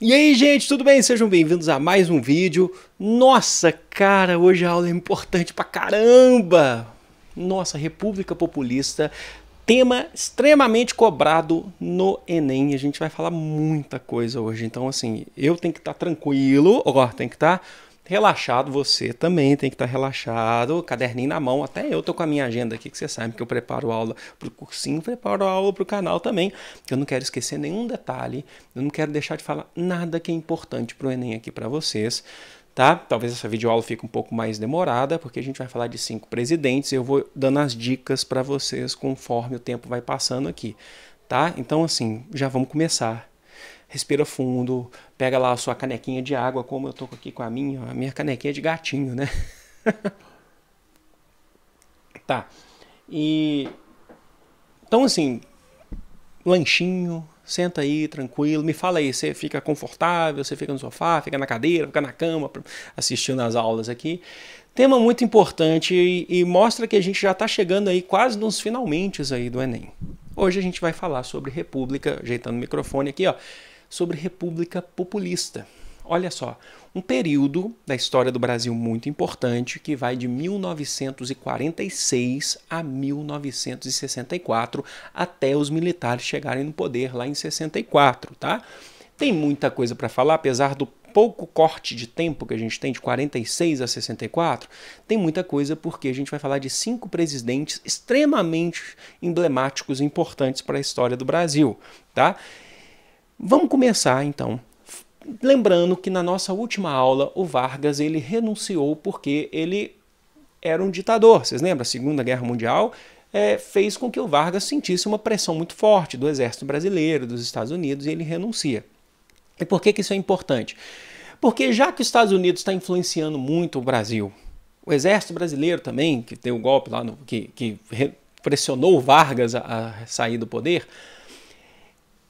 E aí, gente, tudo bem? Sejam bem-vindos a mais um vídeo. Nossa, cara, hoje a aula é importante pra caramba! Nossa, República Populista, tema extremamente cobrado no Enem. A gente vai falar muita coisa hoje, então assim, eu tenho que estar tranquilo, tem que estar relaxado, você também tem que estar relaxado, caderninho na mão, até eu tô com a minha agenda aqui, que você sabe que eu preparo aula pro cursinho, preparo aula pro canal também, que eu não quero esquecer nenhum detalhe, eu não quero deixar de falar nada que é importante pro Enem aqui para vocês, tá? Talvez essa videoaula fique um pouco mais demorada, porque a gente vai falar de 5 presidentes, eu vou dando as dicas para vocês conforme o tempo vai passando aqui, tá? Então assim, já vamos começar. Respira fundo, pega lá a sua canequinha de água, como eu tô aqui com a minha canequinha de gatinho, né? Tá. E então assim, lanchinho, senta aí, tranquilo, me fala aí, você fica confortável, você fica no sofá, fica na cadeira, fica na cama, assistindo as aulas aqui. Tema muito importante e mostra que a gente já está chegando aí quase nos finalmente aí do Enem. Hoje a gente vai falar sobre República, ajeitando o microfone aqui, ó, sobre República Populista. Olha só, um período da história do Brasil muito importante que vai de 1946 a 1964 até os militares chegarem no poder lá em 64, tá? Tem muita coisa para falar, apesar do pouco corte de tempo que a gente tem de 46 a 64, tem muita coisa porque a gente vai falar de 5 presidentes extremamente emblemáticos e importantes para a história do Brasil, tá? Vamos começar então, lembrando que na nossa última aula o Vargas ele renunciou porque ele era um ditador. Vocês lembram? A Segunda Guerra Mundial fez com que o Vargas sentisse uma pressão muito forte do exército brasileiro, dos Estados Unidos, e ele renuncia. E por que isso é importante? Porque já que os Estados Unidos está influenciando muito o Brasil, o exército brasileiro também, que deu o golpe lá, que pressionou o Vargas a sair do poder.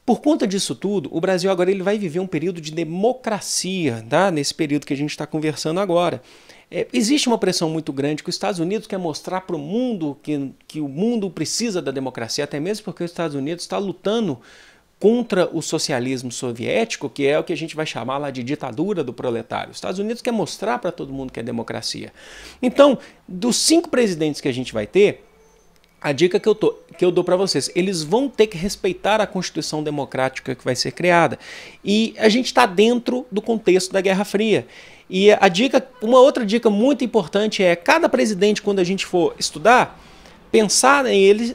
Por conta disso tudo, o Brasil agora ele vai viver um período de democracia, tá? Nesse período que a gente está conversando agora. Existe uma pressão muito grande que os Estados Unidos quer mostrar para o mundo que o mundo precisa da democracia, até mesmo porque os Estados Unidos está lutando contra o socialismo soviético, que é o que a gente vai chamar lá de ditadura do proletário. Os Estados Unidos quer mostrar para todo mundo que é democracia. Então, dos 5 presidentes que a gente vai ter, a dica que eu dou para vocês, eles vão ter que respeitar a Constituição Democrática que vai ser criada. E a gente está dentro do contexto da Guerra Fria. E uma outra dica muito importante é, cada presidente, quando a gente for estudar, pensar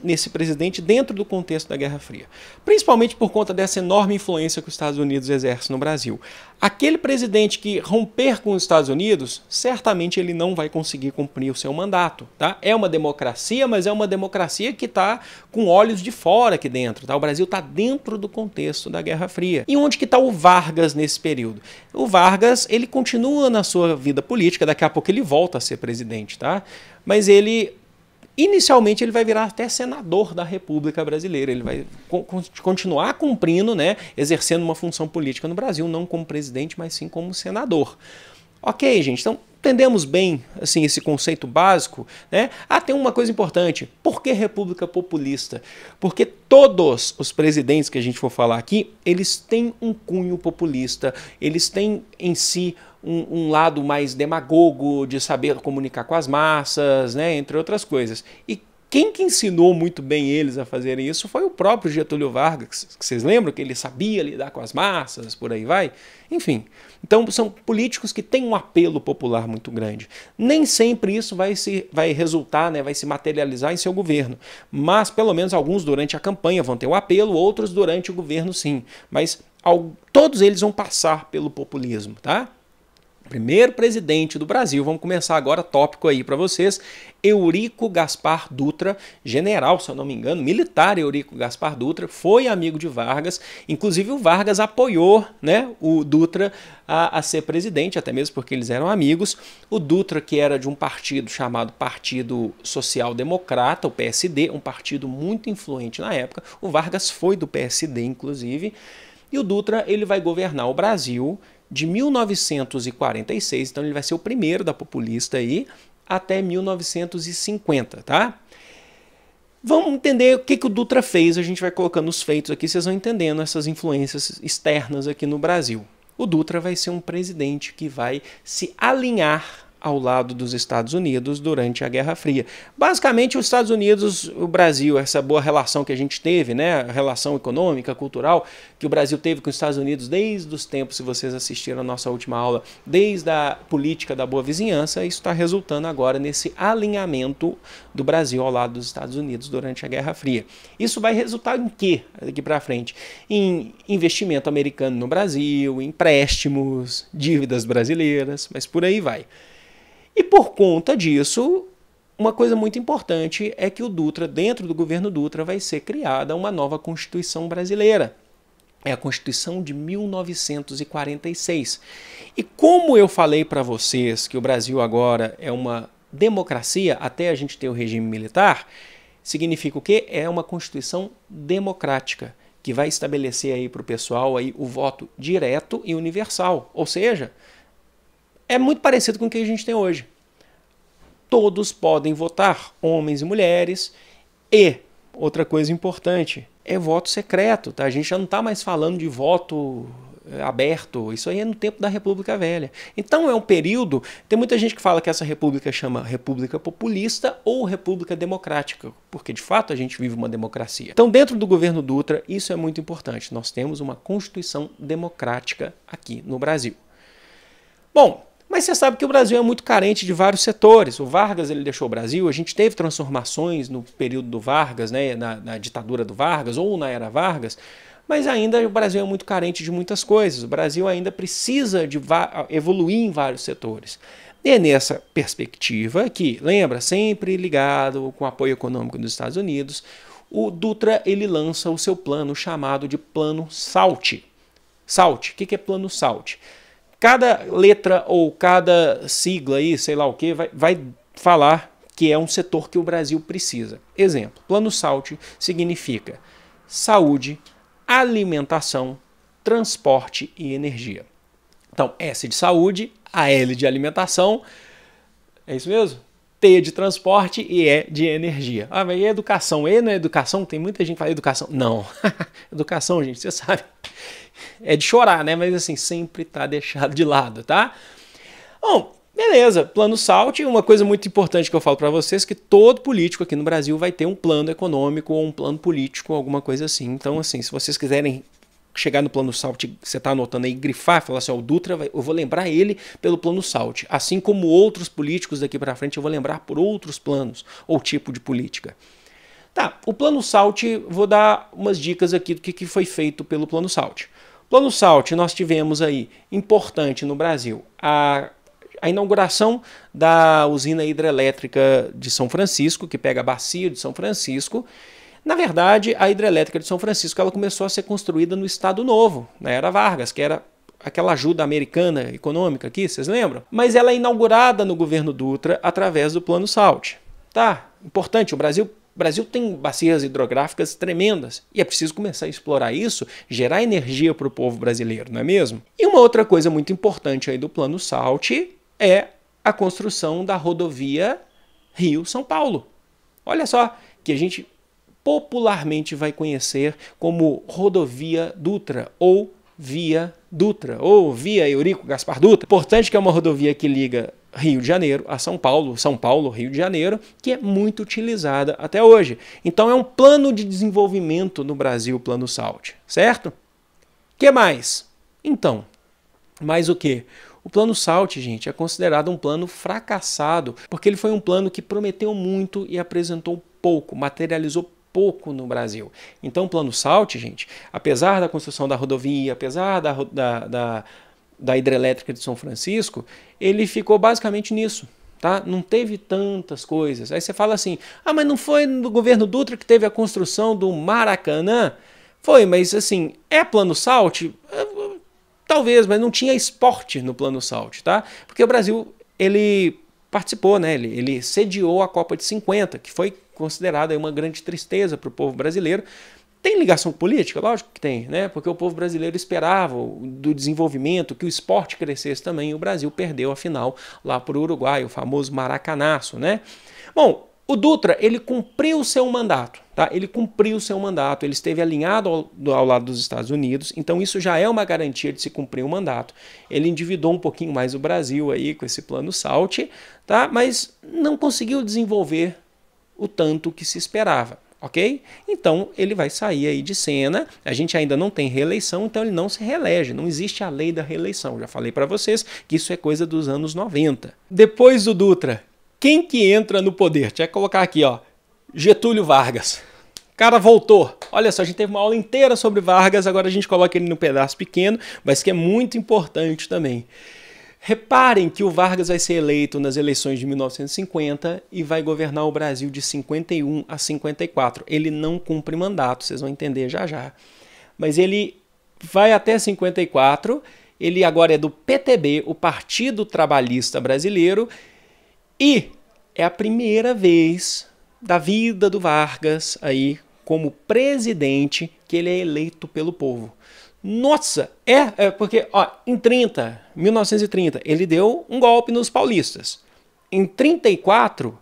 nesse presidente dentro do contexto da Guerra Fria. Principalmente por conta dessa enorme influência que os Estados Unidos exercem no Brasil. Aquele presidente que romper com os Estados Unidos, certamente ele não vai conseguir cumprir o seu mandato. Tá? É uma democracia, mas é uma democracia que está com olhos de fora aqui dentro. Tá? O Brasil está dentro do contexto da Guerra Fria. E onde que está o Vargas nesse período? O Vargas, ele continua na sua vida política, daqui a pouco ele volta a ser presidente, tá? Mas inicialmente ele vai virar até senador da República Brasileira, ele vai continuar cumprindo, né, exercendo uma função política no Brasil, não como presidente, mas sim como senador. Ok, gente, então entendemos bem assim, esse conceito básico, né? Tem uma coisa importante, por que República Populista? Porque todos os presidentes que a gente for falar aqui, eles têm um cunho populista, eles têm em si um lado mais demagogo, de saber comunicar com as massas, né, entre outras coisas. E quem que ensinou muito bem eles a fazerem isso foi o próprio Getúlio Vargas, que vocês lembram que ele sabia lidar com as massas, por aí vai? Enfim, então são políticos que têm um apelo popular muito grande. Nem sempre isso vai resultar, né, vai se materializar em seu governo, mas pelo menos alguns durante a campanha vão ter um apelo, outros durante o governo sim, mas todos eles vão passar pelo populismo, tá? Primeiro presidente do Brasil, vamos começar agora tópico aí para vocês, Eurico Gaspar Dutra, general, se eu não me engano, militar Eurico Gaspar Dutra, foi amigo de Vargas, inclusive o Vargas apoiou, né, o Dutra a ser presidente, até mesmo porque eles eram amigos. O Dutra, que era de um partido chamado Partido Social Democrata, o PSD, um partido muito influente na época, o Vargas foi do PSD, inclusive, e o Dutra ele vai governar o Brasil de 1946, então ele vai ser o primeiro da populista aí, até 1950, tá? Vamos entender o que o Dutra fez, a gente vai colocando os feitos aqui, vocês vão entendendo essas influências externas aqui no Brasil. o Dutra vai ser um presidente que vai se alinhar ao lado dos Estados Unidos durante a Guerra Fria. Basicamente, os Estados Unidos, o Brasil, essa boa relação que a gente teve, né, a relação econômica, cultural, que o Brasil teve com os Estados Unidos desde os tempos, se vocês assistiram a nossa última aula, desde a política da boa vizinhança, isso está resultando agora nesse alinhamento do Brasil ao lado dos Estados Unidos durante a Guerra Fria. Isso vai resultar em quê daqui para frente? Em investimento americano no Brasil, empréstimos, dívidas brasileiras, mas por aí vai. E por conta disso, uma coisa muito importante é que o Dutra, dentro do governo Dutra, vai ser criada uma nova Constituição brasileira. É a Constituição de 1946. E como eu falei para vocês que o Brasil agora é uma democracia, até a gente ter o regime militar, significa o quê? É uma Constituição democrática, que vai estabelecer aí para o pessoal aí o voto direto e universal. Ou seja, é muito parecido com o que a gente tem hoje. Todos podem votar, homens e mulheres, e, outra coisa importante, é voto secreto, tá? A gente já não está mais falando de voto aberto, isso aí é no tempo da República Velha. Então é um período, tem muita gente que fala que essa república chama República Populista ou República Democrática, porque de fato a gente vive uma democracia. Então dentro do governo Dutra, isso é muito importante, nós temos uma Constituição democrática aqui no Brasil. Bom, mas você sabe que o Brasil é muito carente de vários setores. O Vargas ele deixou o Brasil, a gente teve transformações no período do Vargas, né, na ditadura do Vargas ou na era Vargas, mas ainda o Brasil é muito carente de muitas coisas. O Brasil ainda precisa de evoluir em vários setores. E é nessa perspectiva que, lembra, sempre ligado com o apoio econômico dos Estados Unidos, o Dutra ele lança o seu plano chamado de Plano SALT. SALT, o que é Plano SALT? Cada letra ou cada sigla aí, sei lá o que, vai falar que é um setor que o Brasil precisa. Exemplo, Plano SALT significa saúde, alimentação, transporte e energia. Então, S de saúde, a L de alimentação, é isso mesmo? T de transporte e E de energia. Ah, mas e educação? E não é educação? Tem muita gente que fala educação. Não. Educação, gente, você sabe. É de chorar, né? Mas assim, sempre está deixado de lado, tá? Bom, beleza. Plano SALT, uma coisa muito importante que eu falo para vocês, que todo político aqui no Brasil vai ter um plano econômico ou um plano político, alguma coisa assim. Então, assim, se vocês quiserem chegar no Plano SALT, você está anotando aí, grifar, falar assim, ó, o Dutra, eu vou lembrar ele pelo Plano SALT. Assim como outros políticos daqui para frente, eu vou lembrar por outros planos ou tipo de política. Tá, o Plano SALT, vou dar umas dicas aqui do que foi feito pelo Plano SALT. Plano SALT, nós tivemos aí, importante no Brasil, a inauguração da usina hidrelétrica de São Francisco, que pega a bacia de São Francisco. Na verdade, a hidrelétrica de São Francisco ela começou a ser construída no Estado Novo, na era Vargas, que era aquela ajuda americana econômica aqui, vocês lembram? Mas ela é inaugurada no governo Dutra através do Plano SALT. Tá, importante, o Brasil tem bacias hidrográficas tremendas e é preciso começar a explorar isso, gerar energia para o povo brasileiro, não é mesmo? E uma outra coisa muito importante aí do Plano SALT é a construção da rodovia Rio-São Paulo. Olha só, que a gente popularmente vai conhecer como Rodovia Dutra ou Via Dutra ou Via Eurico Gaspar Dutra. Importante que é uma rodovia que liga Rio de Janeiro a São Paulo, Rio de Janeiro, que é muito utilizada até hoje. Então é um plano de desenvolvimento no Brasil, Plano SALT, certo? Que mais? Então, mais o quê? O Plano SALT, gente, é considerado um plano fracassado, porque ele foi um plano que prometeu muito e apresentou pouco, materializou pouco no Brasil. Então o Plano SALT, gente, apesar da construção da rodovia, apesar da hidrelétrica de São Francisco, ele ficou basicamente nisso. Tá? Não teve tantas coisas. Aí você fala assim, ah, mas não foi no governo Dutra que teve a construção do Maracanã? Foi, mas assim, é Plano SALT? Talvez, mas não tinha esporte no Plano SALT, tá? Porque o Brasil, ele participou, né? Ele sediou a Copa de 50, que foi considerada uma grande tristeza para o povo brasileiro. Tem ligação política? Lógico que tem, né? Porque o povo brasileiro esperava do desenvolvimento, que o esporte crescesse também, e o Brasil perdeu a final lá para o Uruguai, o famoso Maracanaço, né? Bom, O Dutra, ele cumpriu o seu mandato, tá? Ele cumpriu o seu mandato, ele esteve alinhado ao lado dos Estados Unidos, então isso já é uma garantia de se cumprir o mandato. Ele endividou um pouquinho mais o Brasil aí com esse plano SALT, tá? Mas não conseguiu desenvolver o tanto que se esperava, ok? Então ele vai sair aí de cena, a gente ainda não tem reeleição, então ele não se reelege, não existe a lei da reeleição. Já falei para vocês que isso é coisa dos anos 90. Depois do Dutra, quem que entra no poder? Tinha que colocar aqui, ó, Getúlio Vargas. O cara voltou. Olha só, a gente teve uma aula inteira sobre Vargas, agora a gente coloca ele num pedaço pequeno, mas que é muito importante também. Reparem que o Vargas vai ser eleito nas eleições de 1950 e vai governar o Brasil de 51 a 54. Ele não cumpre mandato, vocês vão entender já já. Mas ele vai até 54, ele agora é do PTB, o Partido Trabalhista Brasileiro, e é a primeira vez da vida do Vargas aí como presidente que ele é eleito pelo povo. Nossa, porque ó, em 1930, ele deu um golpe nos paulistas. Em 34,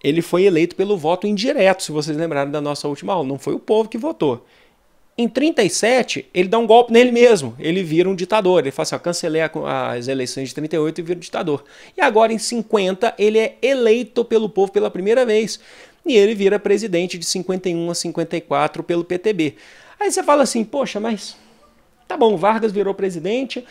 ele foi eleito pelo voto indireto, se vocês lembrarem da nossa última aula. Não foi o povo que votou. Em 37, ele dá um golpe nele mesmo. Ele vira um ditador. Ele fala assim, ó, cancelei as eleições de 38 e vira um ditador. E agora, em 50, ele é eleito pelo povo pela primeira vez. E ele vira presidente de 51 a 54 pelo PTB. Aí você fala assim, poxa, mas tá bom, Vargas virou presidente.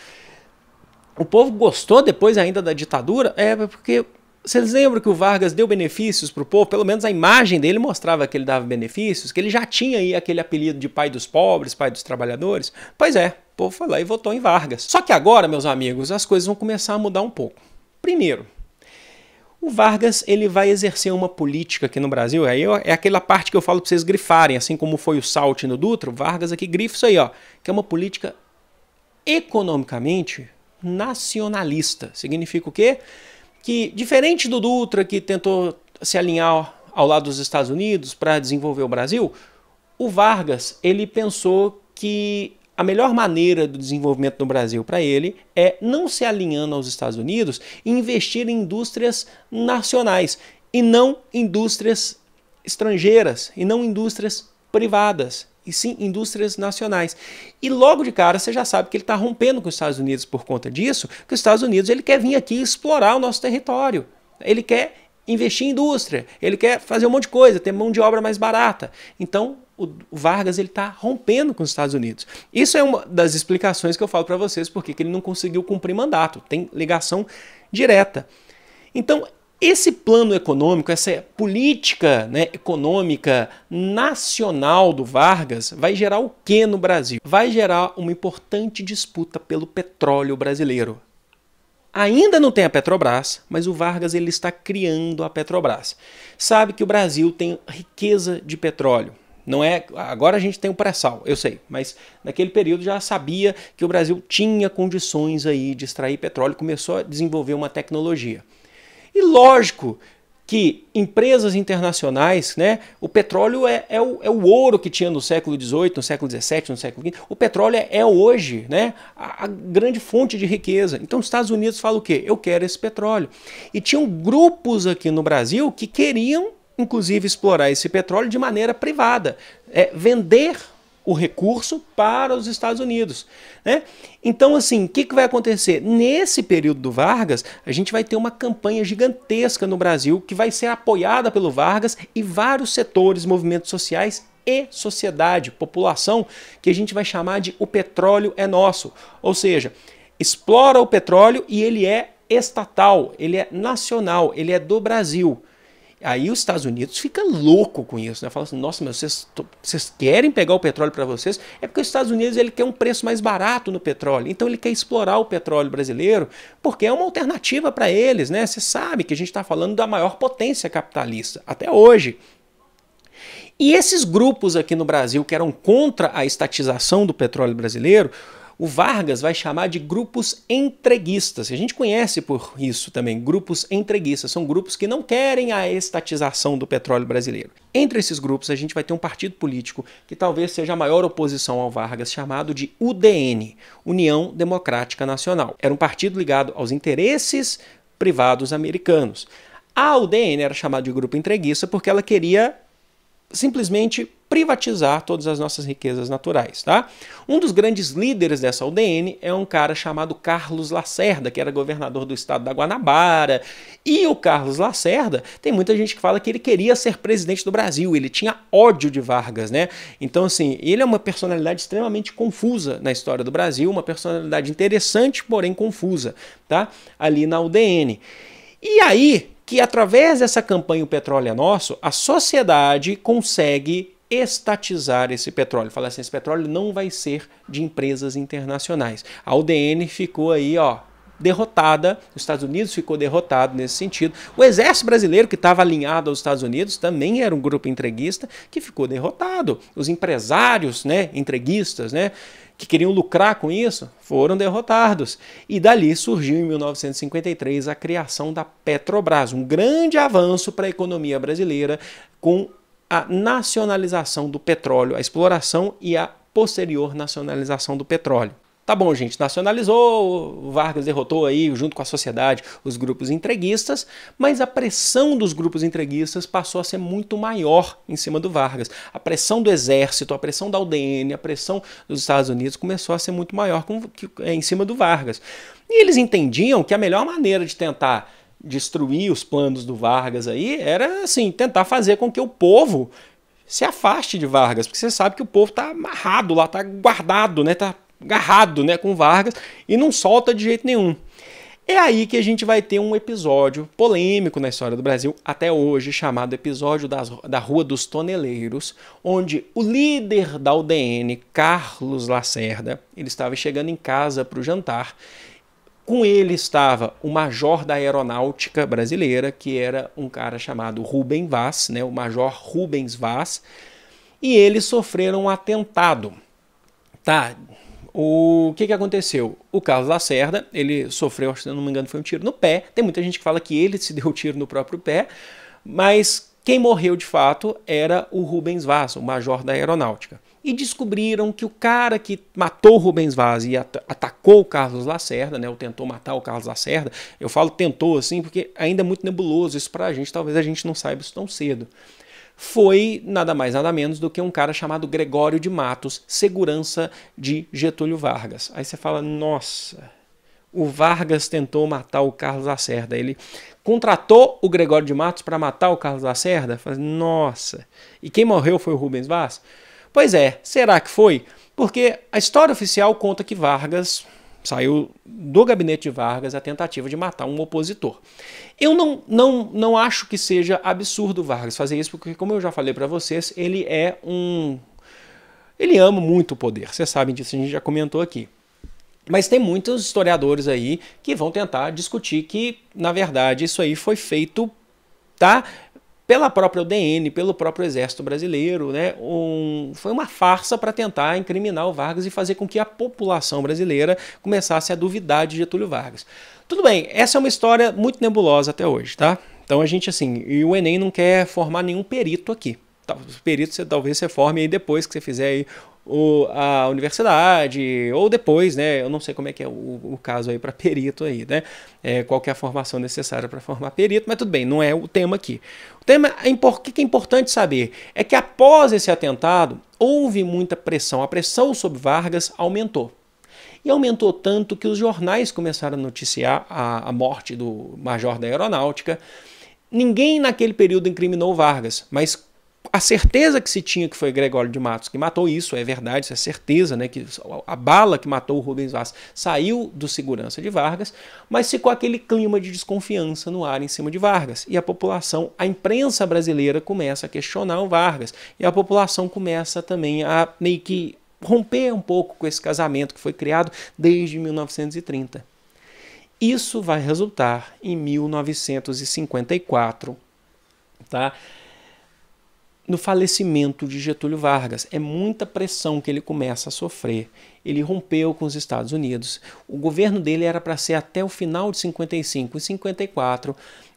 O povo gostou depois ainda da ditadura? É porque vocês lembram que o Vargas deu benefícios para o povo? Pelo menos a imagem dele mostrava que ele dava benefícios, que ele já tinha aí aquele apelido de pai dos pobres, pai dos trabalhadores. Pois é, o povo foi lá e votou em Vargas. Só que agora, meus amigos, as coisas vão começar a mudar um pouco. Primeiro, o Vargas ele vai exercer uma política aqui no Brasil, aí é aquela parte que eu falo para vocês grifarem, assim como foi o SALT no Dutra, o Vargas aqui grifa isso aí, ó, que é uma política economicamente nacionalista. Significa o quê? Que, diferente do Dutra, que tentou se alinhar ao lado dos Estados Unidos para desenvolver o Brasil, o Vargas ele pensou que a melhor maneira do desenvolvimento do Brasil para ele é não se alinhando aos Estados Unidos e investir em indústrias nacionais e não indústrias estrangeiras e não indústrias privadas, e sim indústrias nacionais. E logo de cara você já sabe que ele está rompendo com os Estados Unidos por conta disso, que os Estados Unidos ele quer vir aqui explorar o nosso território. Ele quer investir em indústria, ele quer fazer um monte de coisa, ter mão de obra mais barata. Então o Vargas ele está rompendo com os Estados Unidos. Isso é uma das explicações que eu falo para vocês porque ele não conseguiu cumprir mandato. Tem ligação direta. Então esse plano econômico, essa política, né, econômica nacional do Vargas vai gerar o que no Brasil? Vai gerar uma importante disputa pelo petróleo brasileiro. Ainda não tem a Petrobras, mas o Vargas ele está criando a Petrobras. Sabe que o Brasil tem riqueza de petróleo. Não é, agora a gente tem o pré-sal, eu sei, mas naquele período já sabia que o Brasil tinha condições aí de extrair petróleo, começou a desenvolver uma tecnologia. E lógico que empresas internacionais, né, o petróleo é o ouro que tinha no século XVIII, no século XVII, no século XV. O petróleo é hoje, né, a grande fonte de riqueza. Então os Estados Unidos falam o quê? Eu quero esse petróleo. E tinham grupos aqui no Brasil que queriam, inclusive, explorar esse petróleo de maneira privada. Vender o recurso para os Estados Unidos, né? Então, assim, o que vai acontecer? Nesse período do Vargas, a gente vai ter uma campanha gigantesca no Brasil que vai ser apoiada pelo Vargas e vários setores, movimentos sociais e sociedade, população, que a gente vai chamar de o petróleo é nosso. Ou seja, explora o petróleo e ele é estatal, ele é nacional, ele é do Brasil. Aí os Estados Unidos fica louco com isso, né? Fala assim, nossa, mas vocês querem pegar o petróleo para vocês? É porque os Estados Unidos ele quer um preço mais barato no petróleo, então ele quer explorar o petróleo brasileiro, porque é uma alternativa para eles, né? Você sabe que a gente está falando da maior potência capitalista, até hoje. E esses grupos aqui no Brasil que eram contra a estatização do petróleo brasileiro, o Vargas vai chamar de grupos entreguistas. A gente conhece por isso também, grupos entreguistas. São grupos que não querem a estatização do petróleo brasileiro. Entre esses grupos, a gente vai ter um partido político que talvez seja a maior oposição ao Vargas, chamado de UDN, União Democrática Nacional. Era um partido ligado aos interesses privados americanos. A UDN era chamada de grupo entreguista porque ela queria simplesmente privatizar todas as nossas riquezas naturais, tá? Um dos grandes líderes dessa UDN é um cara chamado Carlos Lacerda, que era governador do estado da Guanabara. E o Carlos Lacerda, tem muita gente que fala que ele queria ser presidente do Brasil, ele tinha ódio de Vargas, né? Então, assim, ele é uma personalidade extremamente confusa na história do Brasil, uma personalidade interessante, porém confusa, tá? Ali na UDN. E aí, que através dessa campanha O Petróleo é Nosso, a sociedade consegue estatizar esse petróleo. Fala assim, esse petróleo não vai ser de empresas internacionais. A UDN ficou aí, ó, derrotada, os Estados Unidos ficou derrotado nesse sentido. O exército brasileiro, que estava alinhado aos Estados Unidos, também era um grupo entreguista que ficou derrotado. Os empresários, né, entreguistas, né, que queriam lucrar com isso, foram derrotados. E dali surgiu em 1953 a criação da Petrobras, um grande avanço para a economia brasileira com a nacionalização do petróleo, a exploração e a posterior nacionalização do petróleo. Tá bom, gente, nacionalizou, o Vargas derrotou aí, junto com a sociedade, os grupos entreguistas, mas a pressão dos grupos entreguistas passou a ser muito maior em cima do Vargas. A pressão do exército, a pressão da UDN, a pressão dos Estados Unidos começou a ser muito maior em cima do Vargas. E eles entendiam que a melhor maneira de tentar destruir os planos do Vargas aí era, assim, tentar fazer com que o povo se afaste de Vargas, porque você sabe que o povo tá amarrado lá, tá guardado, né, tá agarrado, né, com Vargas e não solta de jeito nenhum. É aí que a gente vai ter um episódio polêmico na história do Brasil, até hoje, chamado episódio da Rua dos Toneleiros, onde o líder da UDN, Carlos Lacerda, ele estava chegando em casa para o jantar. Com ele estava o major da aeronáutica brasileira, que era um cara chamado Rubem Vaz, né, o major Rubens Vaz, e eles sofreram um atentado. Tá? O que aconteceu? O Carlos Lacerda, ele sofreu, se não me engano, foi um tiro no pé. Tem muita gente que fala que ele se deu o tiro no próprio pé, mas quem morreu de fato era o Rubens Vaz, o major da aeronáutica. E descobriram que o cara que matou o Rubens Vaz e atacou o Carlos Lacerda, né, ou tentou matar o Carlos Lacerda, eu falo tentou assim porque ainda é muito nebuloso isso pra gente, talvez a gente não saiba isso tão cedo. Foi nada mais nada menos do que um cara chamado Gregório de Matos, segurança de Getúlio Vargas. Aí você fala, nossa, o Vargas tentou matar o Carlos Lacerda, ele contratou o Gregório de Matos para matar o Carlos Lacerda? Nossa, e quem morreu foi o Rubens Vaz? Pois é, será que foi? Porque a história oficial conta que Vargas saiu do gabinete de Vargas a tentativa de matar um opositor. Eu não acho que seja absurdo Vargas fazer isso, porque, como eu já falei para vocês, ele ama muito o poder. Vocês sabem disso, a gente já comentou aqui. Mas tem muitos historiadores aí que vão tentar discutir que, na verdade, isso aí foi feito, tá, pela própria UDN, pelo próprio Exército Brasileiro, né? Foi uma farsa para tentar incriminar o Vargas e fazer com que a população brasileira começasse a duvidar de Getúlio Vargas. Tudo bem, essa é uma história muito nebulosa até hoje, tá? Então a gente, assim, e o Enem não quer formar nenhum perito aqui. Perito talvez você forme aí depois que você fizer aí a universidade, ou depois, né? Eu não sei como é que é o caso aí para perito aí, né? Qual que é a formação necessária para formar perito, mas tudo bem, não é o tema aqui. O tema, o que é importante saber é que após esse atentado, houve muita pressão, a pressão sobre Vargas aumentou. E aumentou tanto que os jornais começaram a noticiar a morte do major da aeronáutica. Ninguém naquele período incriminou Vargas, mas a certeza que se tinha que foi Gregório de Matos que matou, isso é verdade, isso é certeza, né, que a bala que matou o Rubens Vaz saiu do segurança de Vargas, mas ficou aquele clima de desconfiança no ar em cima de Vargas. E a população, a imprensa brasileira começa a questionar o Vargas, e a população começa também a meio que romper um pouco com esse casamento que foi criado desde 1930. Isso vai resultar em 1954, tá? No falecimento de Getúlio Vargas. É muita pressão que ele começa a sofrer. Ele rompeu com os Estados Unidos. O governo dele era para ser até o final de 55. Em 54,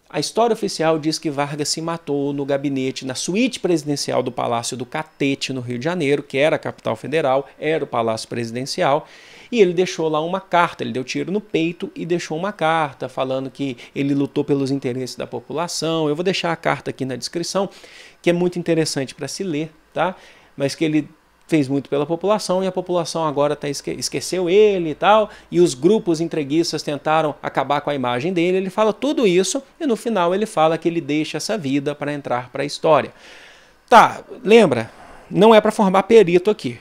a história oficial diz que Vargas se matou no gabinete, na suíte presidencial do Palácio do Catete, no Rio de Janeiro, que era a capital federal, era o Palácio Presidencial. E ele deixou lá uma carta, ele deu tiro no peito e deixou uma carta falando que ele lutou pelos interesses da população. Eu vou deixar a carta aqui na descrição, que é muito interessante para se ler, tá? Mas que ele fez muito pela população e a população agora esqueceu ele e tal, e os grupos entreguistas tentaram acabar com a imagem dele. Ele fala tudo isso e no final ele fala que ele deixa essa vida para entrar para a história. Tá, lembra? Não é para formar perito aqui.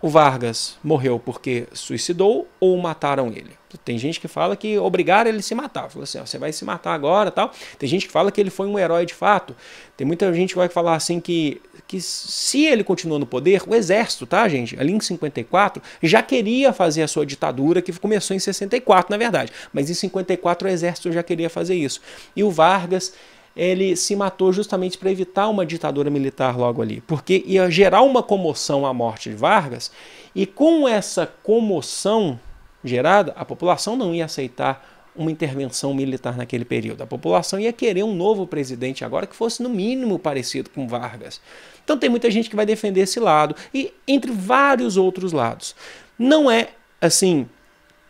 O Vargas morreu porque suicidou ou mataram ele? Tem gente que fala que obrigaram ele a se matar. Falou assim, ó, você vai se matar agora, tal. Tem gente que fala que ele foi um herói de fato. Tem muita gente que vai falar assim que se ele continuou no poder, o exército, tá, gente? Ali em 54 já queria fazer a sua ditadura, que começou em 64, na verdade. Mas em 54 o exército já queria fazer isso. E o Vargas, ele se matou justamente para evitar uma ditadura militar logo ali, porque ia gerar uma comoção a morte de Vargas, e com essa comoção gerada, a população não ia aceitar uma intervenção militar naquele período. A população ia querer um novo presidente agora que fosse no mínimo parecido com Vargas. Então tem muita gente que vai defender esse lado, e entre vários outros lados. Não é assim,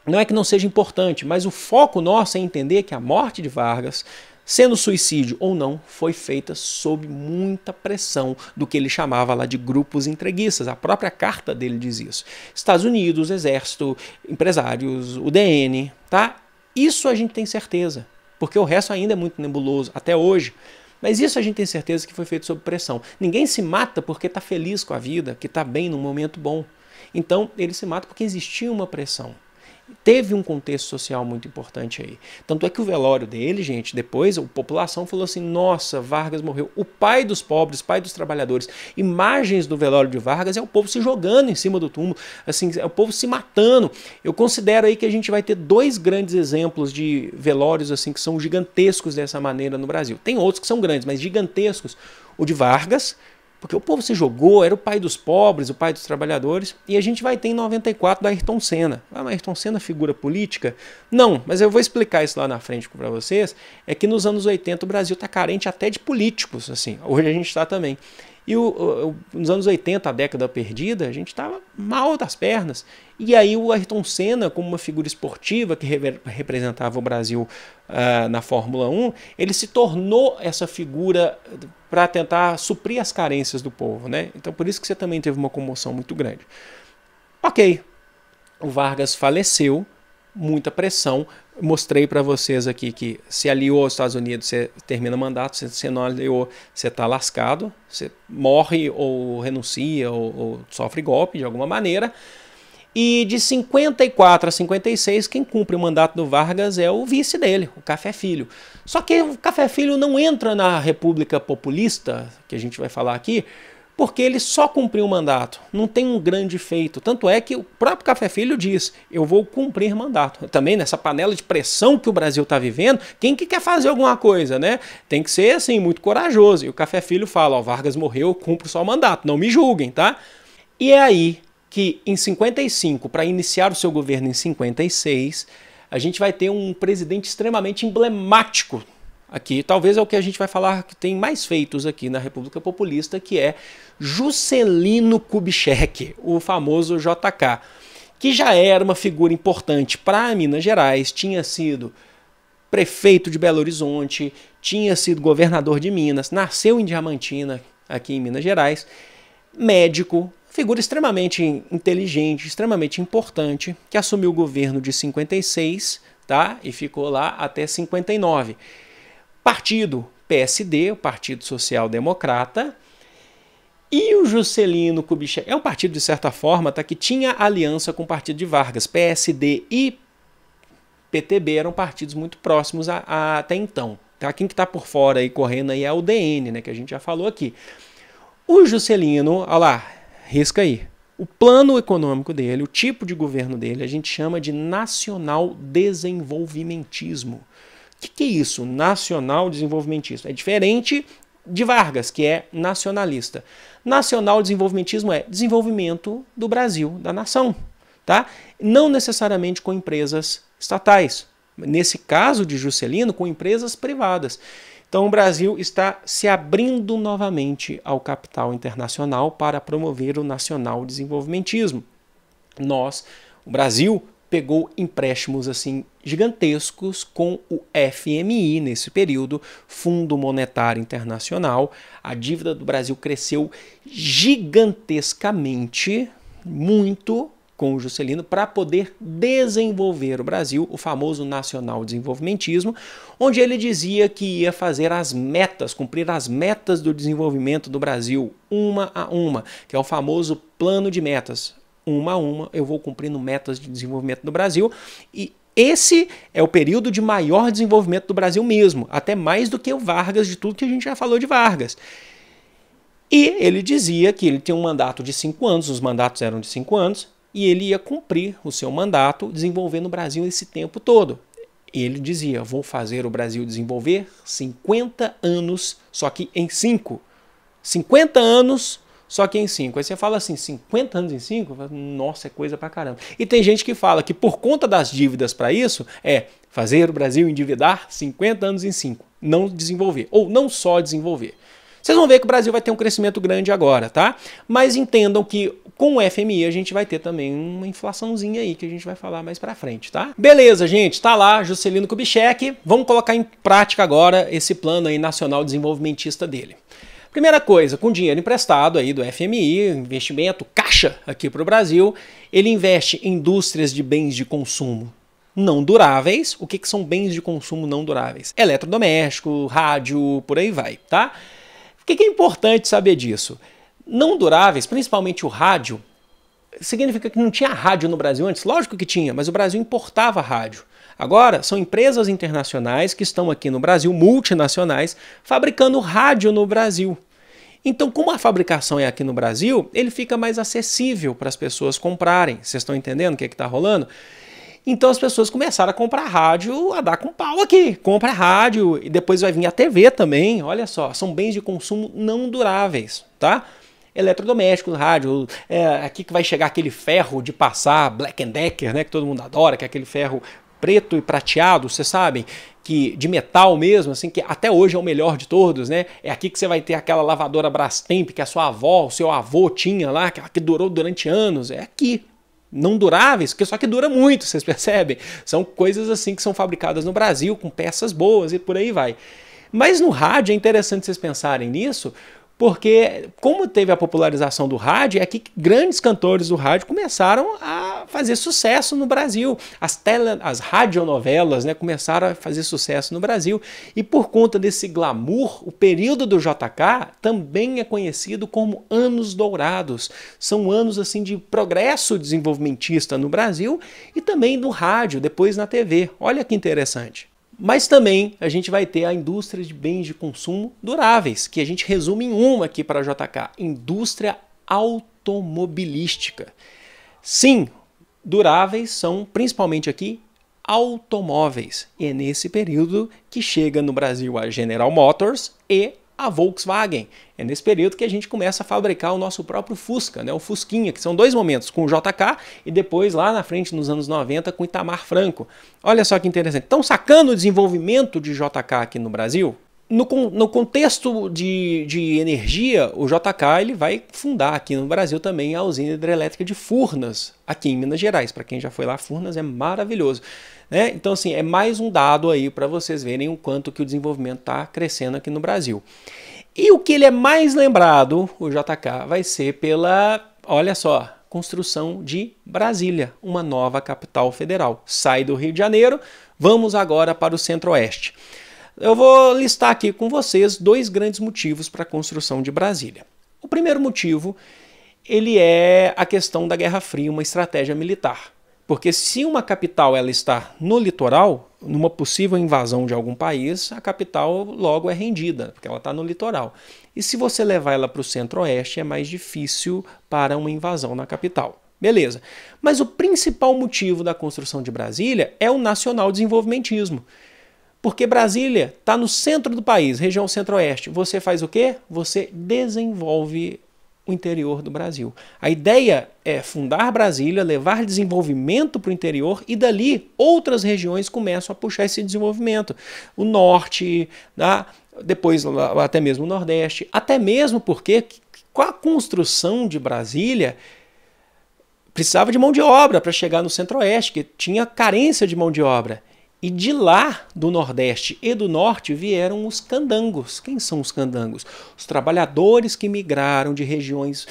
não é que não seja importante, mas o foco nosso é entender que a morte de Vargas, sendo suicídio ou não, foi feita sob muita pressão do que ele chamava lá de grupos entreguistas. A própria carta dele diz isso. Estados Unidos, Exército, empresários, UDN, tá? Isso a gente tem certeza, porque o resto ainda é muito nebuloso, até hoje. Mas isso a gente tem certeza que foi feito sob pressão. Ninguém se mata porque está feliz com a vida, que está bem num momento bom. Então ele se mata porque existia uma pressão. Teve um contexto social muito importante aí. Tanto é que o velório dele, gente, depois a população falou assim, nossa, Vargas morreu. O pai dos pobres, pai dos trabalhadores. Imagens do velório de Vargas é o povo se jogando em cima do túmulo, assim, é o povo se matando. Eu considero aí que a gente vai ter dois grandes exemplos de velórios assim que são gigantescos dessa maneira no Brasil. Tem outros que são grandes, mas gigantescos. O de Vargas, porque o povo se jogou, era o pai dos pobres, o pai dos trabalhadores, e a gente vai ter em 94 da Ayrton Senna. Ah, mas Ayrton Senna é figura política? Não, mas eu vou explicar isso lá na frente para vocês, é que nos anos 80 o Brasil está carente até de políticos, assim, hoje a gente está também. E nos anos 80, a década perdida, a gente estava mal das pernas. E aí o Ayrton Senna, como uma figura esportiva que representava o Brasil na Fórmula 1, ele se tornou essa figura para tentar suprir as carências do povo, né? Então por isso que você também teve uma comoção muito grande. Ok, o Vargas faleceu, muita pressão. Mostrei para vocês aqui que se aliou aos Estados Unidos, você termina o mandato, se você não aliou, você está lascado, você morre ou renuncia ou sofre golpe de alguma maneira. E de 54 a 56, quem cumpre o mandato do Vargas é o vice dele, o Café Filho. Só que o Café Filho não entra na República Populista, que a gente vai falar aqui, porque ele só cumpriu o mandato, não tem um grande feito. Tanto é que o próprio Café Filho diz, eu vou cumprir mandato. Também nessa panela de pressão que o Brasil está vivendo, quem que quer fazer alguma coisa, né? Tem que ser assim, muito corajoso. E o Café Filho fala, ó, Vargas morreu, eu cumpro só o mandato, não me julguem, tá? E é aí que em 55, para iniciar o seu governo em 56, a gente vai ter um presidente extremamente emblemático aqui, talvez é o que a gente vai falar que tem mais feitos aqui na República Populista, que é Juscelino Kubitschek, o famoso JK, que já era uma figura importante para Minas Gerais, tinha sido prefeito de Belo Horizonte, tinha sido governador de Minas, nasceu em Diamantina, aqui em Minas Gerais, médico, figura extremamente inteligente, extremamente importante, que assumiu o governo de 56, tá? E ficou lá até 59. Partido PSD, o Partido Social Democrata, e o Juscelino Kubitschek, é um partido de certa forma, tá, que tinha aliança com o partido de Vargas. PSD e PTB eram partidos muito próximos até então. Tá? Quem que está por fora aí correndo aí é o DN, né, que a gente já falou aqui. O Juscelino, olha lá, risca aí. O plano econômico dele, o tipo de governo dele, a gente chama de nacional-desenvolvimentismo. O que é isso? Nacional-desenvolvimentismo. É diferente de Vargas, que é nacionalista. Nacional-desenvolvimentismo é desenvolvimento do Brasil, da nação. Tá? Não necessariamente com empresas estatais. Nesse caso de Juscelino, com empresas privadas. Então o Brasil está se abrindo novamente ao capital internacional para promover o nacional-desenvolvimentismo. o Brasil pegou empréstimos assim gigantescos com o FMI nesse período, Fundo Monetário Internacional. A dívida do Brasil cresceu gigantescamente, muito, com o Juscelino, para poder desenvolver o Brasil, o famoso nacional desenvolvimentismo, onde ele dizia que ia fazer as metas, cumprir as metas do desenvolvimento do Brasil, uma a uma, que é o famoso plano de metas. Uma a uma, eu vou cumprindo metas de desenvolvimento do Brasil, e esse é o período de maior desenvolvimento do Brasil mesmo, até mais do que o Vargas, de tudo que a gente já falou de Vargas. E ele dizia que ele tinha um mandato de 5 anos, os mandatos eram de 5 anos, e ele ia cumprir o seu mandato desenvolvendo o Brasil esse tempo todo. Ele dizia, vou fazer o Brasil desenvolver 50 anos, só que em 5. 50 anos, só que em 5. Aí você fala assim, 50 anos em 5? Nossa, é coisa pra caramba. E tem gente que fala que por conta das dívidas para isso, é fazer o Brasil endividar 50 anos em 5. Não desenvolver, ou não só desenvolver. Vocês vão ver que o Brasil vai ter um crescimento grande agora, tá? Mas entendam que com o FMI a gente vai ter também uma inflaçãozinha aí que a gente vai falar mais pra frente, tá? Beleza, gente, tá lá Juscelino Kubitschek. Vamos colocar em prática agora esse plano aí nacional desenvolvimentista dele. Primeira coisa, com dinheiro emprestado aí do FMI, investimento, caixa aqui para o Brasil, ele investe em indústrias de bens de consumo não duráveis. O que são bens de consumo não duráveis? Eletrodoméstico, rádio, por aí vai, tá? O que é importante saber disso? Não duráveis, principalmente o rádio, significa que não tinha rádio no Brasil antes? Lógico que tinha, mas o Brasil importava rádio. Agora, são empresas internacionais que estão aqui no Brasil, multinacionais, fabricando rádio no Brasil. Então, como a fabricação é aqui no Brasil, ele fica mais acessível para as pessoas comprarem. Vocês estão entendendo o que está rolando? Então as pessoas começaram a comprar rádio, a dar com pau aqui. Compra rádio e depois vai vir a TV também. Olha só, são bens de consumo não duráveis, tá? Eletrodomésticos, rádio, aqui que vai chegar aquele ferro de passar Black Decker, né, que todo mundo adora, que é aquele ferro preto e prateado, vocês sabem, que de metal mesmo, assim, que até hoje é o melhor de todos, né? É aqui que você vai ter aquela lavadora Brastemp que a sua avó, o seu avô tinha lá, aquela que durou durante anos, é aqui. Não duráveis, porque só que dura muito, vocês percebem? São coisas assim que são fabricadas no Brasil, com peças boas e por aí vai. Mas no rádio é interessante vocês pensarem nisso, porque como teve a popularização do rádio, é que grandes cantores do rádio começaram a fazer sucesso no Brasil. As radionovelas, né, começaram a fazer sucesso no Brasil. E por conta desse glamour, o período do JK também é conhecido como anos dourados. São anos assim de progresso desenvolvimentista no Brasil e também no rádio, depois na TV. Olha que interessante. Mas também a gente vai ter a indústria de bens de consumo duráveis, que a gente resume em uma aqui para a JK, indústria automobilística. Sim, duráveis são principalmente aqui automóveis. E é nesse período que chega no Brasil a General Motors e a Volkswagen. É nesse período que a gente começa a fabricar o nosso próprio Fusca, né? O Fusquinha, que são 2 momentos, com o JK e depois lá na frente, nos anos 90, com Itamar Franco. Olha só que interessante. Estão sacando o desenvolvimento de JK aqui no Brasil? No contexto de energia, o JK ele vai fundar aqui no Brasil também a usina hidrelétrica de Furnas, aqui em Minas Gerais. Para quem já foi lá, Furnas é maravilhoso. Né? Então, assim, é mais um dado aí para vocês verem o quanto que o desenvolvimento está crescendo aqui no Brasil. E o que ele é mais lembrado, o JK, vai ser pela, olha só, construção de Brasília, uma nova capital federal. Sai do Rio de Janeiro, vamos agora para o Centro-Oeste. Eu vou listar aqui com vocês 2 grandes motivos para a construção de Brasília. O primeiro motivo, ele é a questão da Guerra Fria, uma estratégia militar. Porque se uma capital ela está no litoral, numa possível invasão de algum país, a capital logo é rendida, porque ela está no litoral. E se você levar ela para o Centro-Oeste, é mais difícil para uma invasão na capital. Beleza. Mas o principal motivo da construção de Brasília é o nacional desenvolvimentismo. Porque Brasília está no centro do país, região Centro-Oeste. Você faz o quê? Você desenvolve o interior do Brasil. A ideia é fundar Brasília, levar desenvolvimento para o interior e dali outras regiões começam a puxar esse desenvolvimento. O norte, tá? Depois até mesmo o nordeste, até mesmo porque com a construção de Brasília precisava de mão de obra para chegar no Centro-Oeste, que tinha carência de mão de obra. E de lá, do Nordeste e do Norte, vieram os candangos. Quem são os candangos? Os trabalhadores que migraram de regiões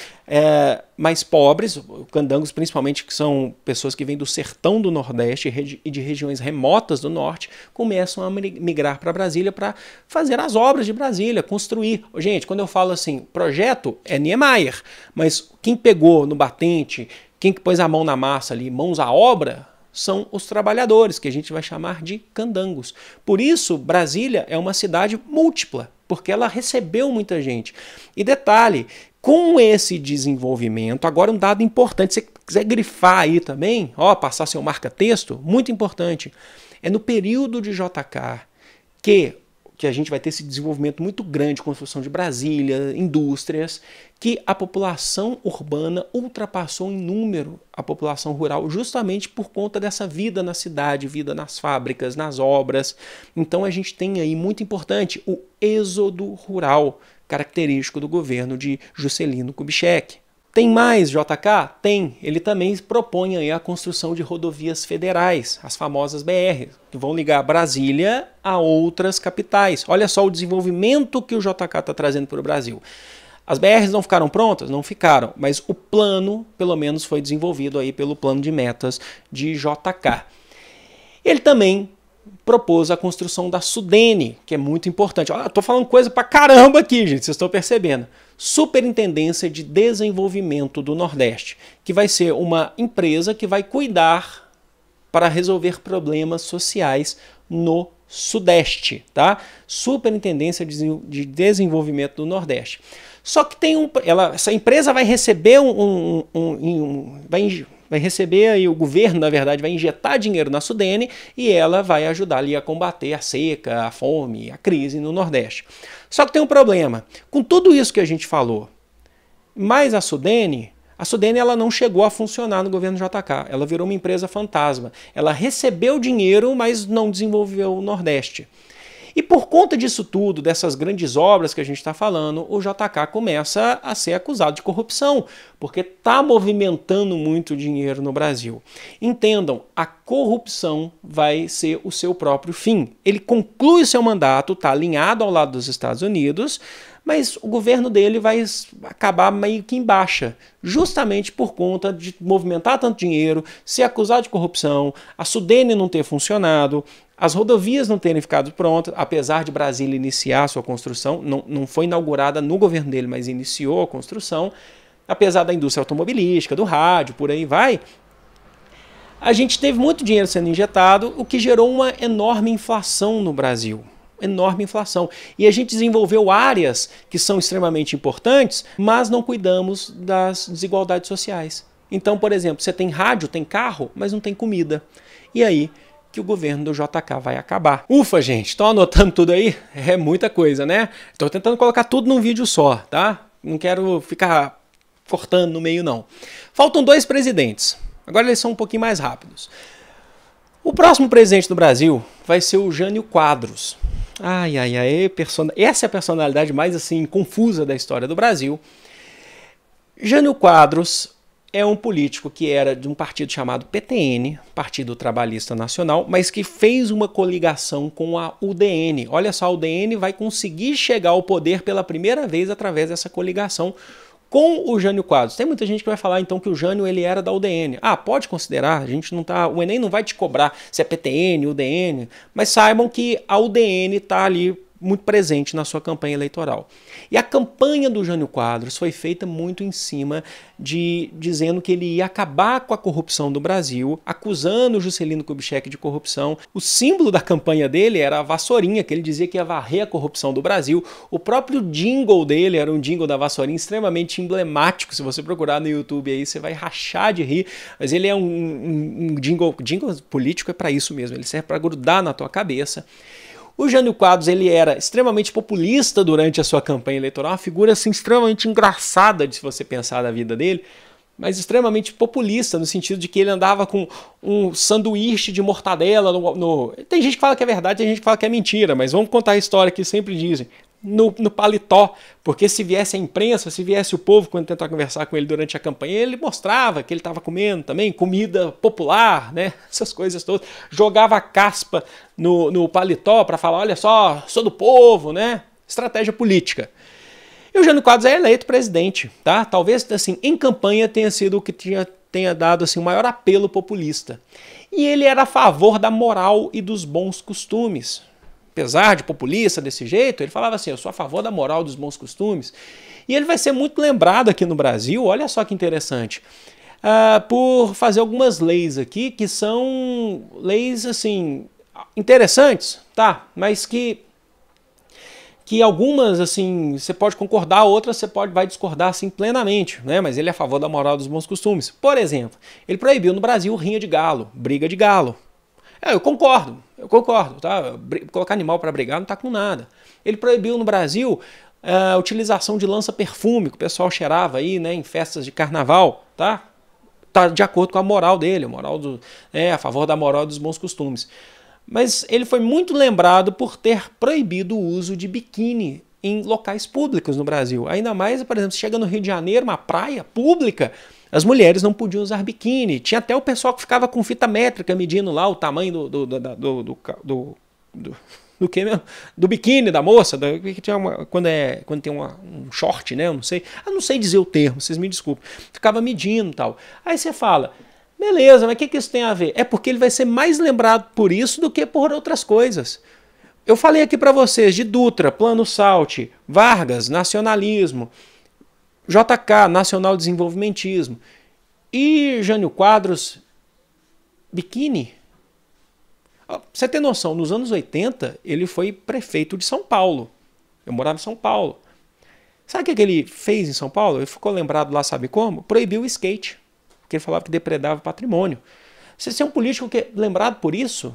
mais pobres, candangos principalmente, que são pessoas que vêm do sertão do Nordeste e de regiões remotas do Norte, começam a migrar para Brasília para fazer as obras de Brasília, construir. Gente, quando eu falo assim, projeto é Niemeyer, mas quem pegou no batente, quem que pôs a mão na massa ali, mãos à obra, são os trabalhadores, que a gente vai chamar de candangos. Por isso, Brasília é uma cidade múltipla, porque ela recebeu muita gente. E detalhe, com esse desenvolvimento, agora um dado importante, se você quiser grifar aí também, passar seu marca-texto, muito importante, é no período de JK que a gente vai ter esse desenvolvimento muito grande, construção de Brasília, indústrias, que a população urbana ultrapassou em número a população rural, justamente por conta dessa vida na cidade, vida nas fábricas, nas obras. Então a gente tem aí, muito importante, o êxodo rural, característico do governo de Juscelino Kubitschek. Tem mais, JK? Tem. Ele também propõe aí a construção de rodovias federais, as famosas BR, que vão ligar Brasília a outras capitais. Olha só o desenvolvimento que o JK está trazendo para o Brasil. As BRs não ficaram prontas? Não ficaram, mas o plano, pelo menos, foi desenvolvido aí pelo plano de metas de JK. Ele também propôs a construção da Sudene, que é muito importante. Olha, estou falando coisa pra caramba aqui, gente, vocês estão percebendo. Superintendência de Desenvolvimento do Nordeste, que vai ser uma empresa que vai cuidar para resolver problemas sociais no Sudeste, tá? Superintendência de Desenvolvimento do Nordeste. Só que tem essa empresa vai receber vai receber aí, o governo, na verdade, vai injetar dinheiro na Sudene e ela vai ajudar ali a combater a seca, a fome, a crise no Nordeste. Só que tem um problema. Com tudo isso que a gente falou, mais a Sudene ela não chegou a funcionar no governo JK. Ela virou uma empresa fantasma. Ela recebeu dinheiro, mas não desenvolveu o Nordeste. E por conta disso tudo, dessas grandes obras que a gente está falando, o JK começa a ser acusado de corrupção, porque está movimentando muito dinheiro no Brasil. Entendam, a corrupção vai ser o seu próprio fim. Ele conclui seu mandato, está alinhado ao lado dos Estados Unidos, mas o governo dele vai acabar meio que em baixa, justamente por conta de movimentar tanto dinheiro, ser acusado de corrupção, a Sudene não ter funcionado, as rodovias não terem ficado prontas, apesar de Brasília iniciar sua construção, não foi inaugurada no governo dele, mas iniciou a construção, apesar da indústria automobilística, do rádio, por aí vai. A gente teve muito dinheiro sendo injetado, o que gerou uma enorme inflação no Brasil. Enorme inflação. E a gente desenvolveu áreas que são extremamente importantes, mas não cuidamos das desigualdades sociais. Então, por exemplo, você tem rádio, tem carro, mas não tem comida. E aí que o governo do JK vai acabar. Ufa, gente, estão anotando tudo aí? É muita coisa, né? Estou tentando colocar tudo num vídeo só, tá? Não quero ficar cortando no meio, não. Faltam 2 presidentes. Agora eles são um pouquinho mais rápidos. O próximo presidente do Brasil vai ser o Jânio Quadros. Essa é a personalidade mais assim confusa da história do Brasil. Jânio Quadros é um político que era de um partido chamado PTN, Partido Trabalhista Nacional, mas que fez uma coligação com a UDN. Olha só, a UDN vai conseguir chegar ao poder pela primeira vez através dessa coligação com o Jânio Quadros. Tem muita gente que vai falar então que o Jânio ele era da UDN. Pode considerar, a gente não tá, o Enem não vai te cobrar se é PTN, UDN, mas saibam que a UDN está ali muito presente na sua campanha eleitoral. E a campanha do Jânio Quadros foi feita muito em cima dizendo que ele ia acabar com a corrupção do Brasil, acusando o Juscelino Kubitschek de corrupção. O símbolo da campanha dele era a vassourinha, que ele dizia que ia varrer a corrupção do Brasil. O próprio jingle dele era um jingle da vassourinha extremamente emblemático. Se você procurar no YouTube aí, você vai rachar de rir. Mas ele é um jingle político, é para isso mesmo. Ele serve para grudar na tua cabeça. O Jânio Quadros ele era extremamente populista durante a sua campanha eleitoral, uma figura assim, extremamente engraçada de se você pensar na vida dele, mas extremamente populista, no sentido de que ele andava com um sanduíche de mortadela Tem gente que fala que é verdade, tem gente que fala que é mentira, mas vamos contar a história que sempre dizem. no paletó, porque se viesse a imprensa, se viesse o povo quando tentar conversar com ele durante a campanha, ele mostrava que ele estava comendo também comida popular, né? Essas coisas todas. Jogava a caspa no paletó para falar, olha só, sou do povo, né? Estratégia política. E o Jânio Quadros é eleito presidente, tá? Talvez, assim, em campanha tenha sido o que tenha dado assim, o maior apelo populista. E ele era a favor da moral e dos bons costumes. Apesar de populista desse jeito, ele falava assim, eu sou a favor da moral e dos bons costumes. E ele vai ser muito lembrado aqui no Brasil, olha só que interessante, por fazer algumas leis aqui que são leis assim interessantes, tá? Mas que algumas, assim, você pode concordar, outras você vai discordar, assim, plenamente, né? Mas ele é a favor da moral dos bons costumes. Por exemplo, ele proibiu no Brasil rinha de galo, briga de galo. Eu concordo, tá? Colocar animal para brigar não tá com nada. Ele proibiu no Brasil a utilização de lança-perfume, que o pessoal cheirava aí, né, em festas de carnaval, tá? Tá de acordo com a moral dele, a favor da moral dos bons costumes. Mas ele foi muito lembrado por ter proibido o uso de biquíni em locais públicos no Brasil. Ainda mais, por exemplo, chega no Rio de Janeiro, uma praia pública, as mulheres não podiam usar biquíni. Tinha até o pessoal que ficava com fita métrica medindo lá o tamanho do biquíni da moça, quando tem um short, né? Eu não sei dizer o termo, vocês me desculpem. Ficava medindo e tal. Aí você fala, beleza, mas o que isso tem a ver? É porque ele vai ser mais lembrado por isso do que por outras coisas. Eu falei aqui para vocês de Dutra, Plano Salt, Vargas, nacionalismo, JK, nacional desenvolvimentismo, e Jânio Quadros, biquíni. Pra você ter noção, nos anos 80 ele foi prefeito de São Paulo. Eu morava em São Paulo. Sabe o que ele fez em São Paulo? Ele ficou lembrado lá, sabe como? Proibiu o skate, porque ele falava que depredava o patrimônio. Você é um político que é lembrado por isso?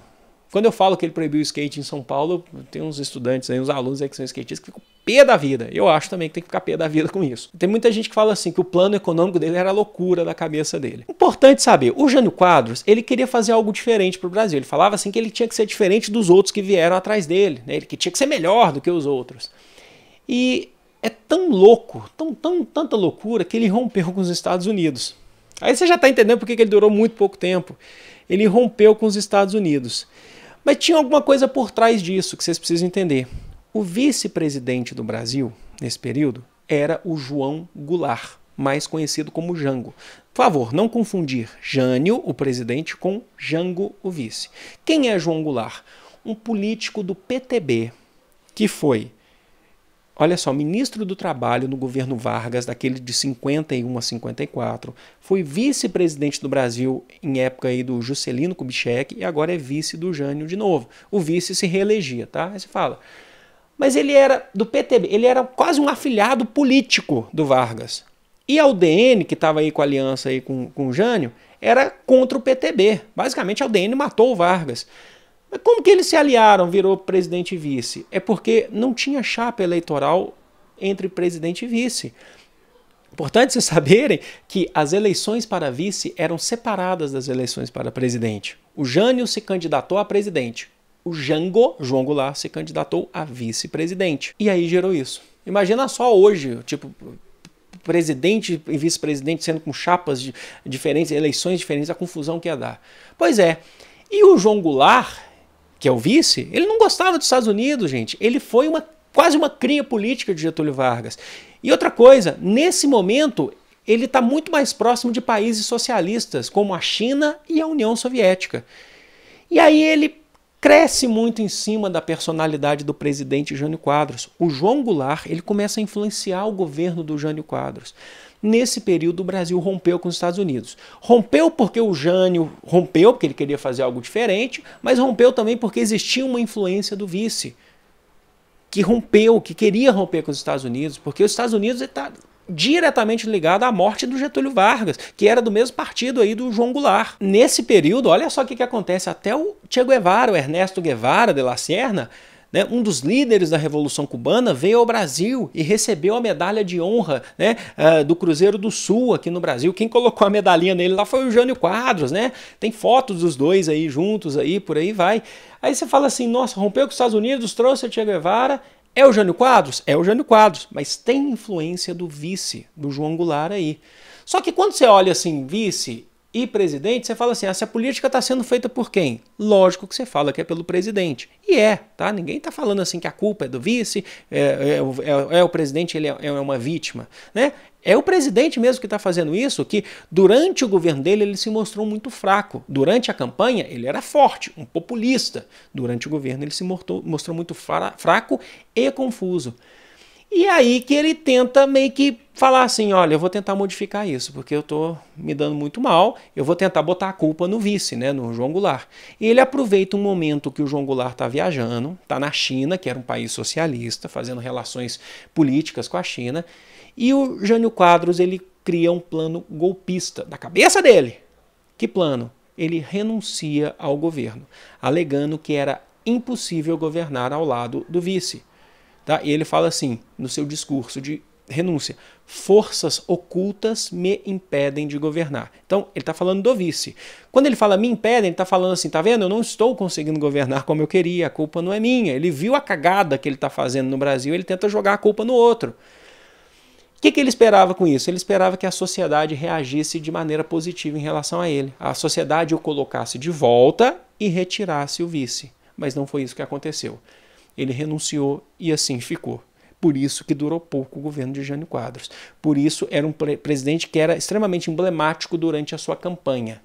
Quando eu falo que ele proibiu o skate em São Paulo, tem uns estudantes aí, uns alunos aí que são skatistas que ficam pé da vida. Eu acho também que tem que ficar pé da vida com isso. Tem muita gente que fala assim, que o plano econômico dele era a loucura da cabeça dele. Importante saber, o Jânio Quadros, ele queria fazer algo diferente para o Brasil. Ele falava assim que ele tinha que ser diferente dos outros que vieram atrás dele, né? Ele que tinha que ser melhor do que os outros. E é tão louco, tanta loucura, que ele rompeu com os Estados Unidos. Aí você já está entendendo por que ele durou muito pouco tempo. Ele rompeu com os Estados Unidos. Mas tinha alguma coisa por trás disso que vocês precisam entender. O vice-presidente do Brasil, nesse período, era o João Goulart, mais conhecido como Jango. Por favor, não confundir Jânio, o presidente, com Jango, o vice. Quem é João Goulart? Um político do PTB, que foi, olha só, ministro do Trabalho no governo Vargas, daquele de 51 a 54, foi vice-presidente do Brasil em época aí do Juscelino Kubitschek e agora é vice do Jânio de novo. O vice se reelegia, tá? Aí você fala, mas ele era do PTB, ele era quase um afilhado político do Vargas. E a UDN, que estava aí com a aliança aí com o Jânio, era contra o PTB. Basicamente a UDN matou o Vargas. Mas como que eles se aliaram, virou presidente e vice? É porque não tinha chapa eleitoral entre presidente e vice. Importante vocês saberem que as eleições para vice eram separadas das eleições para presidente. O Jânio se candidatou a presidente. O Jango, João Goulart, se candidatou a vice-presidente. E aí gerou isso. Imagina só hoje, tipo, presidente e vice-presidente sendo com chapas diferentes, eleições diferentes, a confusão que ia dar. Pois é. E o João Goulart, que é o vice, ele não gostava dos Estados Unidos, gente. Ele foi quase uma cria política de Getúlio Vargas. E outra coisa, nesse momento, ele está muito mais próximo de países socialistas, como a China e a União Soviética. E aí ele cresce muito em cima da personalidade do presidente Jânio Quadros. O João Goulart, ele começa a influenciar o governo do Jânio Quadros. Nesse período, o Brasil rompeu com os Estados Unidos. Rompeu porque o Jânio rompeu, porque ele queria fazer algo diferente, mas rompeu também porque existia uma influência do vice, que rompeu, que queria romper com os Estados Unidos, porque os Estados Unidos está diretamente ligado à morte do Getúlio Vargas, que era do mesmo partido aí do João Goulart. Nesse período, olha só o que acontece, até o Che Guevara, o Ernesto Guevara de la Serna, né, um dos líderes da Revolução Cubana, veio ao Brasil e recebeu a medalha de honra, né, do Cruzeiro do Sul aqui no Brasil. Quem colocou a medalhinha nele lá foi o Jânio Quadros, né? Tem fotos dos dois aí juntos, aí, por aí vai. Aí você fala assim, nossa, rompeu com os Estados Unidos, trouxe o Che Guevara É o Jânio Quadros? É o Jânio Quadros, mas tem influência do vice, do João Goulart aí. Só que quando você olha assim, vice e presidente, você fala assim, essa política está sendo feita por quem? Lógico que você fala que é pelo presidente. E tá? Ninguém está falando assim que a culpa é do vice, o presidente, ele é uma vítima, né? É o presidente mesmo que está fazendo isso, que durante o governo dele ele se mostrou muito fraco. Durante a campanha ele era forte, um populista. Durante o governo ele se mostrou muito fraco e confuso. E aí que ele tenta meio que falar assim, olha, eu vou tentar modificar isso, porque eu estou me dando muito mal, eu vou tentar botar a culpa no vice, né, no João Goulart. E ele aproveita um momento que o João Goulart está viajando, está na China, que era um país socialista, fazendo relações políticas com a China, e o Jânio Quadros, ele cria um plano golpista da cabeça dele. Que plano? Ele renuncia ao governo, alegando que era impossível governar ao lado do vice. Tá? E ele fala assim, no seu discurso de renúncia, forças ocultas me impedem de governar. Então, ele está falando do vice. Quando ele fala me impedem, ele está falando assim, tá vendo? Eu não estou conseguindo governar como eu queria, a culpa não é minha. Ele viu a cagada que ele está fazendo no Brasil, ele tenta jogar a culpa no outro. O que ele esperava com isso? Ele esperava que a sociedade reagisse de maneira positiva em relação a ele. A sociedade o colocasse de volta e retirasse o vice. Mas não foi isso que aconteceu. Ele renunciou e assim ficou. Por isso que durou pouco o governo de Jânio Quadros. Por isso era um presidente que era extremamente emblemático durante a sua campanha.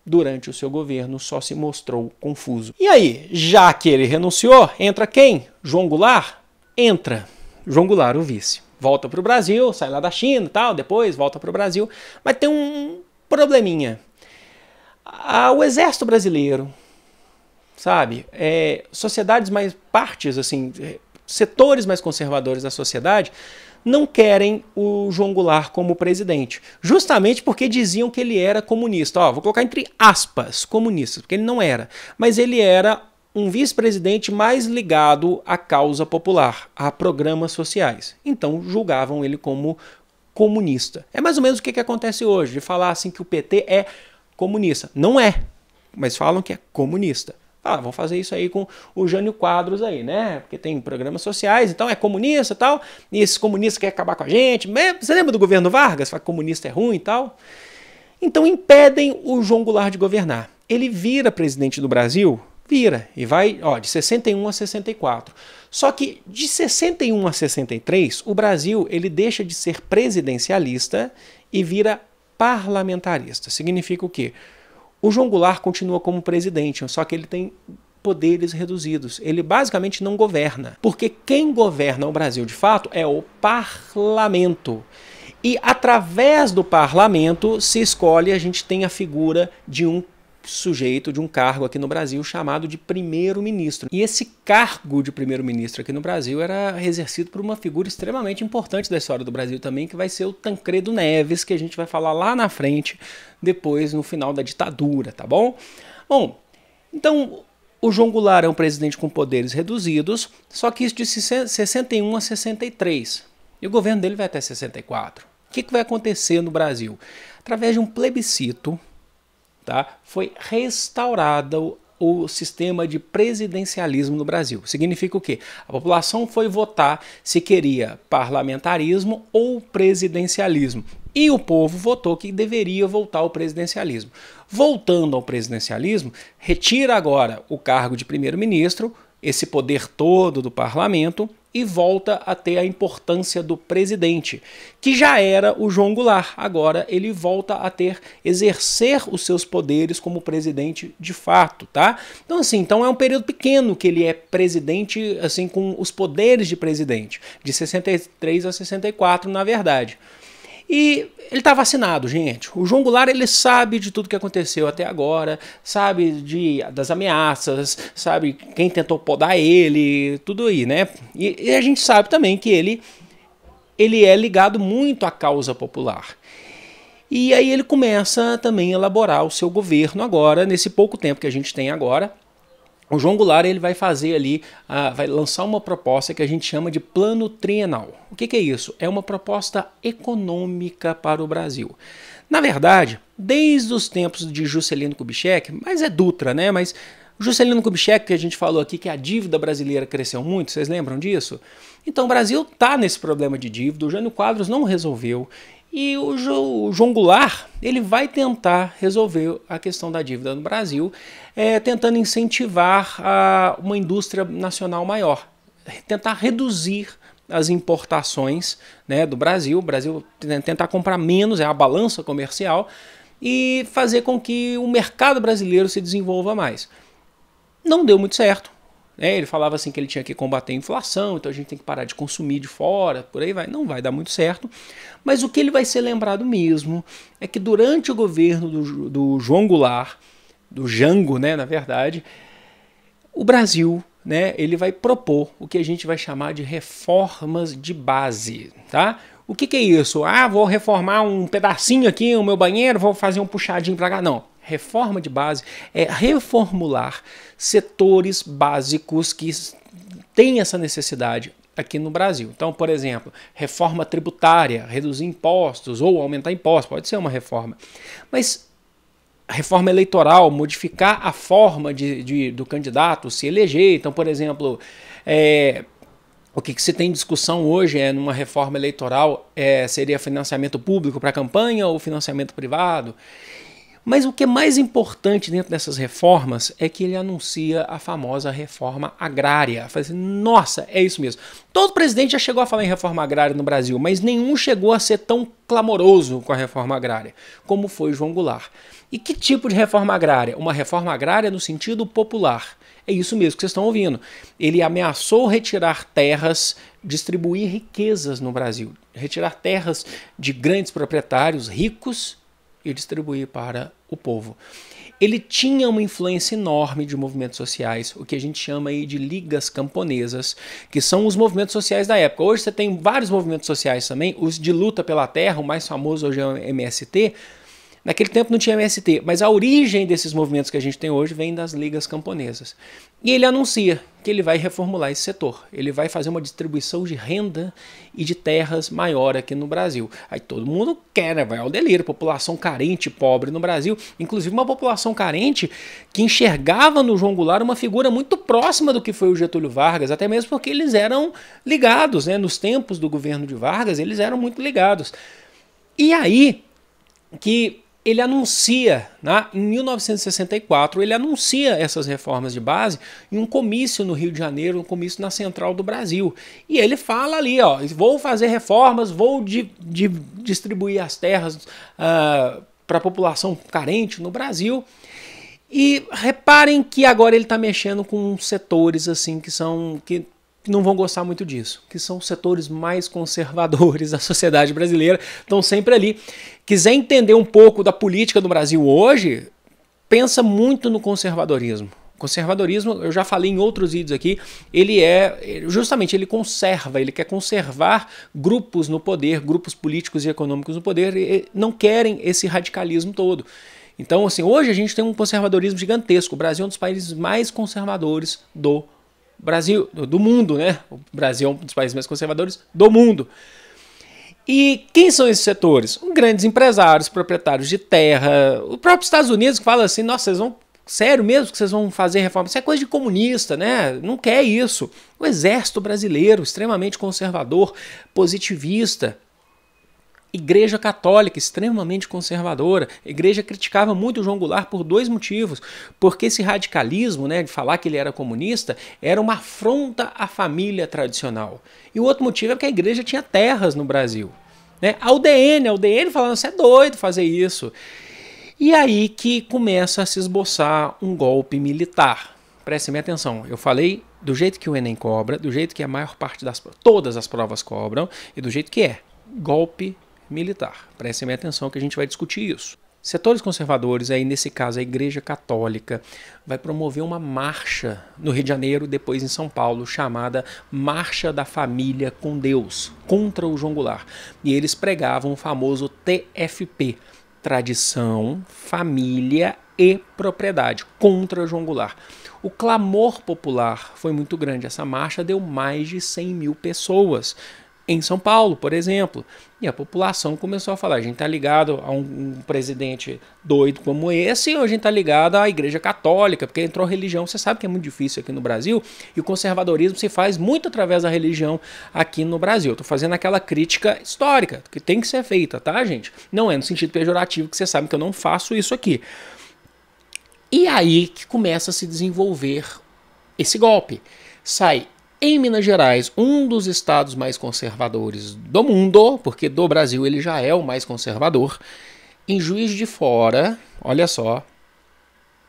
Durante o seu governo só se mostrou confuso. E aí, já que ele renunciou, entra quem? João Goulart? Entra João Goulart, o vice. Volta para o Brasil, sai lá da China e tal, depois volta para o Brasil. Mas tem um probleminha. O exército brasileiro, sabe, sociedades mais partes, assim, setores mais conservadores da sociedade, não querem o João Goulart como presidente. Justamente porque diziam que ele era comunista. Vou colocar entre aspas, comunista, porque ele não era. Mas ele era um vice-presidente mais ligado à causa popular, a programas sociais. Então julgavam ele como comunista. É mais ou menos o que acontece hoje, de falar assim que o PT é comunista. Não é, mas falam que é comunista. Vamos fazer isso aí com o Jânio Quadros aí, né? Porque tem programas sociais, então é comunista e tal, e esses comunistas querem acabar com a gente. Você lembra do governo Vargas? Fala que comunista é ruim e tal. Então impedem o João Goulart de governar. Ele vira presidente do Brasil, vira, e vai de 61 a 64. Só que de 61 a 63, o Brasil ele deixa de ser presidencialista e vira parlamentarista. Significa o quê? O João Goulart continua como presidente, só que ele tem poderes reduzidos. Ele basicamente não governa, porque quem governa o Brasil de fato é o parlamento. E através do parlamento se escolhe, a gente tem a figura de um sujeito, de um cargo aqui no Brasil chamado de primeiro-ministro. E esse cargo de primeiro-ministro aqui no Brasil era exercido por uma figura extremamente importante da história do Brasil também, que vai ser o Tancredo Neves, que a gente vai falar lá na frente, depois no final da ditadura, tá bom? Bom, então o João Goulart é um presidente com poderes reduzidos, só que isso de 61 a 63. E o governo dele vai até 64. O que vai acontecer no Brasil? Através de um plebiscito, foi restaurado o sistema de presidencialismo no Brasil. Significa o quê? A população foi votar se queria parlamentarismo ou presidencialismo. E o povo votou que deveria voltar ao presidencialismo. Voltando ao presidencialismo, retira agora o cargo de primeiro-ministro, esse poder todo do parlamento, e volta a ter a importância do presidente, que já era o João Goulart. Agora ele volta a exercer os seus poderes como presidente de fato, tá? Então assim, é um período pequeno que ele é presidente, assim, com os poderes de presidente, de 63 a 64, na verdade. E ele está vacinado, gente. O João Goulart, ele sabe de tudo que aconteceu até agora, sabe das ameaças, sabe quem tentou podar ele, tudo aí, né? E a gente sabe também que ele é ligado muito à causa popular. E aí ele começa também a elaborar o seu governo agora, nesse pouco tempo que a gente tem agora. O João Goulart ele vai fazer ali, vai lançar uma proposta que a gente chama de plano trienal. O que é isso? É uma proposta econômica para o Brasil. Na verdade, desde os tempos de Juscelino Kubitschek, mas é Dutra, né? Mas O Juscelino Kubitschek, que a gente falou aqui que a dívida brasileira cresceu muito, vocês lembram disso? Então o Brasil está nesse problema de dívida, o Jânio Quadros não resolveu. E o João Goulart, ele vai tentar resolver a questão da dívida no Brasil, tentando incentivar uma indústria nacional maior, tentar reduzir as importações, né, do Brasil, tentar comprar menos, é a balança comercial, e fazer com que o mercado brasileiro se desenvolva mais. Não deu muito certo. Ele falava assim que ele tinha que combater a inflação, então a gente tem que parar de consumir de fora, por aí vai. Não vai dar muito certo. Mas o que ele vai ser lembrado mesmo é que durante o governo do João Goulart, do Jango, né, na verdade, o Brasil, né, ele vai propor o que a gente vai chamar de reformas de base, tá? O que é isso? Vou reformar um pedacinho aqui no meu banheiro, vou fazer um puxadinho para cá. Não. Reforma de base é reformular setores básicos que têm essa necessidade aqui no Brasil. Então, por exemplo, reforma tributária, reduzir impostos ou aumentar impostos, pode ser uma reforma. Mas a reforma eleitoral, modificar a forma do candidato se eleger. Então, por exemplo, o que se tem discussão hoje numa reforma eleitoral seria financiamento público para a campanha ou financiamento privado. Mas o que é mais importante dentro dessas reformas é que ele anuncia a famosa reforma agrária. Fala assim, nossa, é isso mesmo. Todo presidente já chegou a falar em reforma agrária no Brasil, mas nenhum chegou a ser tão clamoroso com a reforma agrária como foi João Goulart. E que tipo de reforma agrária? Uma reforma agrária no sentido popular. É isso mesmo que vocês estão ouvindo. Ele ameaçou retirar terras, distribuir riquezas no Brasil. Retirar terras de grandes proprietários ricos e distribuir para o povo. Ele tinha uma influência enorme de movimentos sociais, o que a gente chama aí de ligas camponesas, que são os movimentos sociais da época. Hoje você tem vários movimentos sociais também, os de luta pela terra, o mais famoso hoje é o MST. Naquele tempo não tinha MST, mas a origem desses movimentos que a gente tem hoje vem das ligas camponesas. E ele anuncia que ele vai reformular esse setor. Ele vai fazer uma distribuição de renda e de terras maior aqui no Brasil. Aí todo mundo quer, né? Vai ao delírio. População carente, pobre no Brasil. Inclusive uma população carente que enxergava no João Goulart uma figura muito próxima do que foi o Getúlio Vargas, até mesmo porque eles eram ligados, né? Nos tempos do governo de Vargas, eles eram muito ligados. E aí que ele anuncia, né, em 1964, ele anuncia essas reformas de base em um comício no Rio de Janeiro, um comício na Central do Brasil. E ele fala ali, vou fazer reformas, vou distribuir as terras para a população carente no Brasil. E reparem que agora ele está mexendo com setores assim que não vão gostar muito disso, que são os setores mais conservadores da sociedade brasileira, estão sempre ali. Quiser entender um pouco da política do Brasil hoje, pensa muito no conservadorismo. Conservadorismo, eu já falei em outros vídeos aqui, ele quer conservar grupos no poder, grupos políticos e econômicos no poder, e não querem esse radicalismo todo. Então, assim, hoje a gente tem um conservadorismo gigantesco. O Brasil é um dos países mais conservadores do mundo, né? O Brasil é um dos países mais conservadores do mundo. E quem são esses setores? Grandes empresários, proprietários de terra, o próprio Estados Unidos que fala assim, nossa, vocês vão, sério mesmo que vocês vão fazer reforma? Isso é coisa de comunista, né? Não quer isso. O exército brasileiro, extremamente conservador, positivista. Igreja católica, extremamente conservadora. A igreja criticava muito o João Goulart por dois motivos. Porque esse radicalismo, né, de falar que ele era comunista, era uma afronta à família tradicional. E o outro motivo é que a igreja tinha terras no Brasil. Né? A UDN falando, você é doido fazer isso. E aí que começa a se esboçar um golpe militar. Prestem bem atenção, eu falei do jeito que o Enem cobra, do jeito que a maior parte todas as provas cobram, e do jeito que é. Golpe militar. Prestem bem atenção que a gente vai discutir isso. Setores conservadores, aí nesse caso a Igreja Católica, vai promover uma marcha no Rio de Janeiro, depois em São Paulo, chamada Marcha da Família com Deus, contra o João Goulart. E eles pregavam o famoso TFP, Tradição, Família e Propriedade, contra o João Goulart. O clamor popular foi muito grande. Essa marcha deu mais de 100 mil pessoas. em São Paulo, por exemplo. E a população começou a falar, a gente está ligado a um presidente doido como esse, ou a gente está ligado à Igreja Católica, porque entrou religião. Você sabe que é muito difícil aqui no Brasil, e o conservadorismo se faz muito através da religião aqui no Brasil. Estou fazendo aquela crítica histórica, que tem que ser feita, tá, gente? Não é no sentido pejorativo, que você sabe que eu não faço isso aqui. E aí que começa a se desenvolver esse golpe. Sai em Minas Gerais, um dos estados mais conservadores do mundo, porque do Brasil ele já é o mais conservador. Em Juiz de Fora, olha só,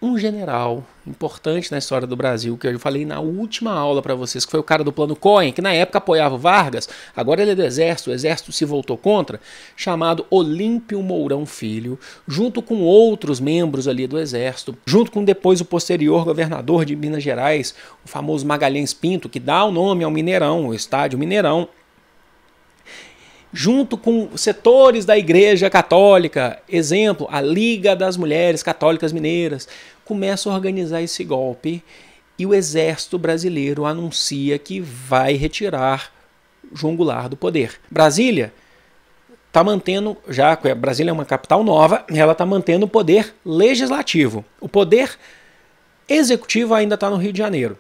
um general importante na história do Brasil, que eu falei na última aula para vocês, que foi o cara do Plano Cohen, que na época apoiava o Vargas, agora ele é do Exército, o Exército se voltou contra, chamado Olímpio Mourão Filho, junto com outros membros ali do Exército, junto com depois o posterior governador de Minas Gerais, o famoso Magalhães Pinto, que dá o nome ao Mineirão, o estádio Mineirão, junto com setores da Igreja Católica, exemplo, a Liga das Mulheres Católicas Mineiras, começa a organizar esse golpe e o Exército Brasileiro anuncia que vai retirar João Goulart do poder. Brasília está mantendo, já que Brasília é uma capital nova, ela está mantendo o poder legislativo. O poder executivo ainda está no Rio de Janeiro.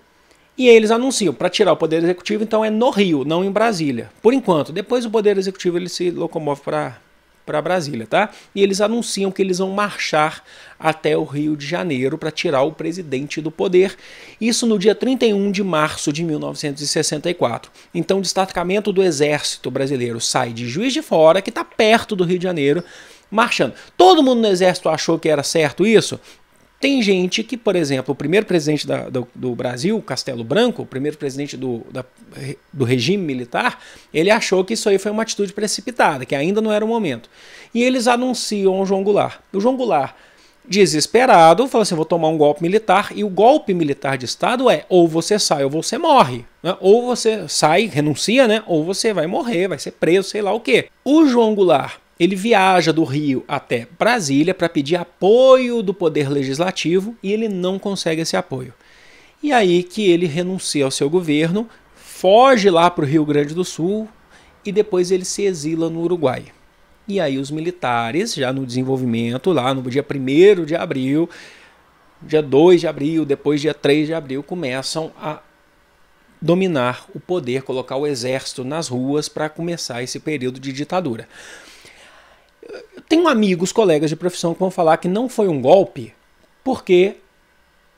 E eles anunciam, para tirar o poder executivo, então é no Rio, não em Brasília. Por enquanto, depois o poder executivo ele se locomove para Brasília, tá? E eles anunciam que eles vão marchar até o Rio de Janeiro para tirar o presidente do poder. Isso no dia 31 de março de 1964. Então o destacamento do Exército Brasileiro sai de Juiz de Fora, que está perto do Rio de Janeiro, marchando. Todo mundo no Exército achou que era certo isso? Tem gente que, por exemplo, o primeiro presidente do Brasil, Castelo Branco, o primeiro presidente do regime militar, ele achou que isso aí foi uma atitude precipitada, que ainda não era o momento. E eles anunciam o João Goulart. O João Goulart, desesperado, falou assim, vou tomar um golpe militar, e o golpe militar de Estado é ou você sai ou você morre. Né? Ou você sai, renuncia, né? Ou você vai morrer, vai ser preso, sei lá o quê. O João Goulart, ele viaja do Rio até Brasília para pedir apoio do Poder Legislativo e ele não consegue esse apoio. E aí que ele renuncia ao seu governo, foge lá para o Rio Grande do Sul e depois ele se exila no Uruguai. E aí os militares, já no desenvolvimento, lá no dia 1º de abril, dia 2 de abril, depois dia 3 de abril, começam a dominar o poder, colocar o exército nas ruas para começar esse período de ditadura. Tenho amigos, colegas de profissão que vão falar que não foi um golpe porque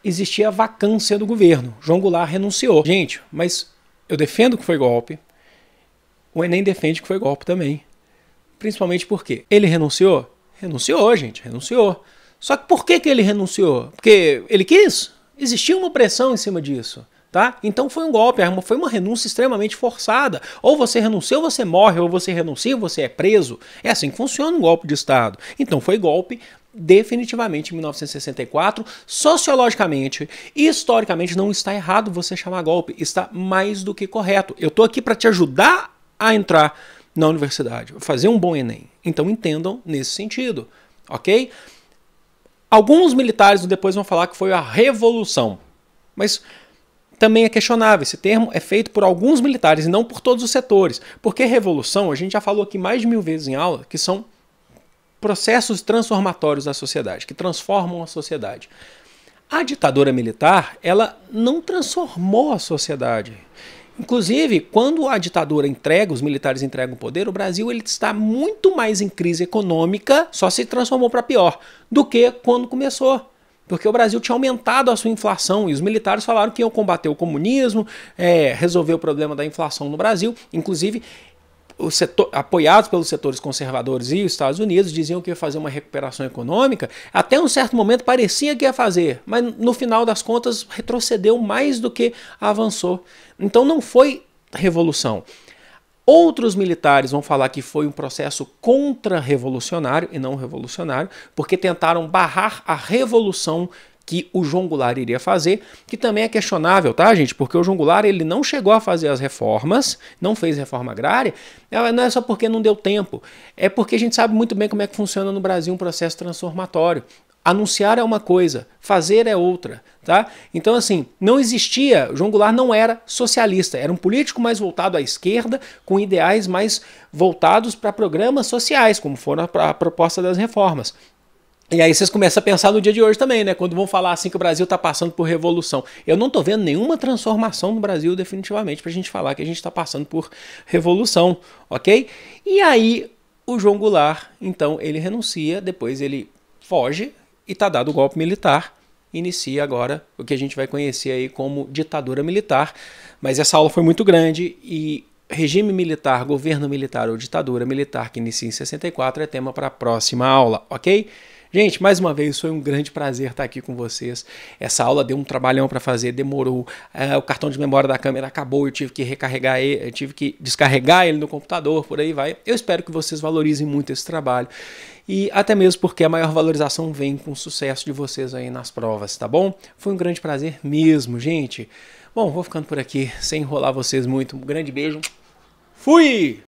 existia vacância do governo. João Goulart renunciou. Gente, mas eu defendo que foi golpe. O Enem defende que foi golpe também. Principalmente porque ele renunciou? Renunciou, gente, renunciou. Só que por que ele renunciou? Porque ele quis? Existia uma pressão em cima disso. Tá? Então foi um golpe, foi uma renúncia extremamente forçada. Ou você renuncia ou você morre, ou você renuncia ou você é preso. É assim que funciona um golpe de Estado. Então foi golpe definitivamente em 1964. Sociologicamente e historicamente não está errado você chamar golpe. Está mais do que correto. Eu estou aqui para te ajudar a entrar na universidade, fazer um bom Enem. Então entendam nesse sentido, ok? Alguns militares depois vão falar que foi a revolução. Mas também é questionável. Esse termo é feito por alguns militares e não por todos os setores. Porque revolução, a gente já falou aqui mais de 1000 vezes em aula, que são processos transformatórios da sociedade, que transformam a sociedade. A ditadura militar, ela não transformou a sociedade. Inclusive, quando a ditadura entrega, os militares entregam o poder, o Brasil ele está muito mais em crise econômica, só se transformou para pior, do que quando começou. Porque o Brasil tinha aumentado a sua inflação e os militares falaram que iam combater o comunismo, resolver o problema da inflação no Brasil. Inclusive, apoiados pelos setores conservadores e os Estados Unidos, diziam que ia fazer uma recuperação econômica. Até um certo momento parecia que ia fazer, mas no final das contas retrocedeu mais do que avançou. Então não foi revolução. Outros militares vão falar que foi um processo contra-revolucionário e não revolucionário, porque tentaram barrar a revolução que o João Goulart iria fazer, que também é questionável, tá, gente? Porque o João Goulart ele não chegou a fazer as reformas, não fez reforma agrária, não é só porque não deu tempo, é porque a gente sabe muito bem como é que funciona no Brasil um processo transformatório. Anunciar é uma coisa, fazer é outra, tá? Então, assim, não existia, João Goulart não era socialista, era um político mais voltado à esquerda, com ideais mais voltados para programas sociais, como foram a proposta das reformas. E aí vocês começam a pensar no dia de hoje também, né? Quando vão falar assim que o Brasil está passando por revolução. Eu não estou vendo nenhuma transformação no Brasil definitivamente para a gente falar que a gente está passando por revolução, ok? E aí o João Goulart, então, ele renuncia, depois ele foge e está dado o golpe militar. Inicia agora o que a gente vai conhecer aí como ditadura militar. Mas essa aula foi muito grande e regime militar, governo militar ou ditadura militar que inicia em 64 é tema para a próxima aula, ok? Gente, mais uma vez, foi um grande prazer estar aqui com vocês. Essa aula deu um trabalhão para fazer, demorou. O cartão de memória da câmera acabou, eu tive que recarregar ele, eu tive que descarregar ele no computador, por aí vai. Eu espero que vocês valorizem muito esse trabalho. E até mesmo porque a maior valorização vem com o sucesso de vocês aí nas provas, tá bom? Foi um grande prazer mesmo, gente. Bom, vou ficando por aqui, sem enrolar vocês muito. Um grande beijo. Fui!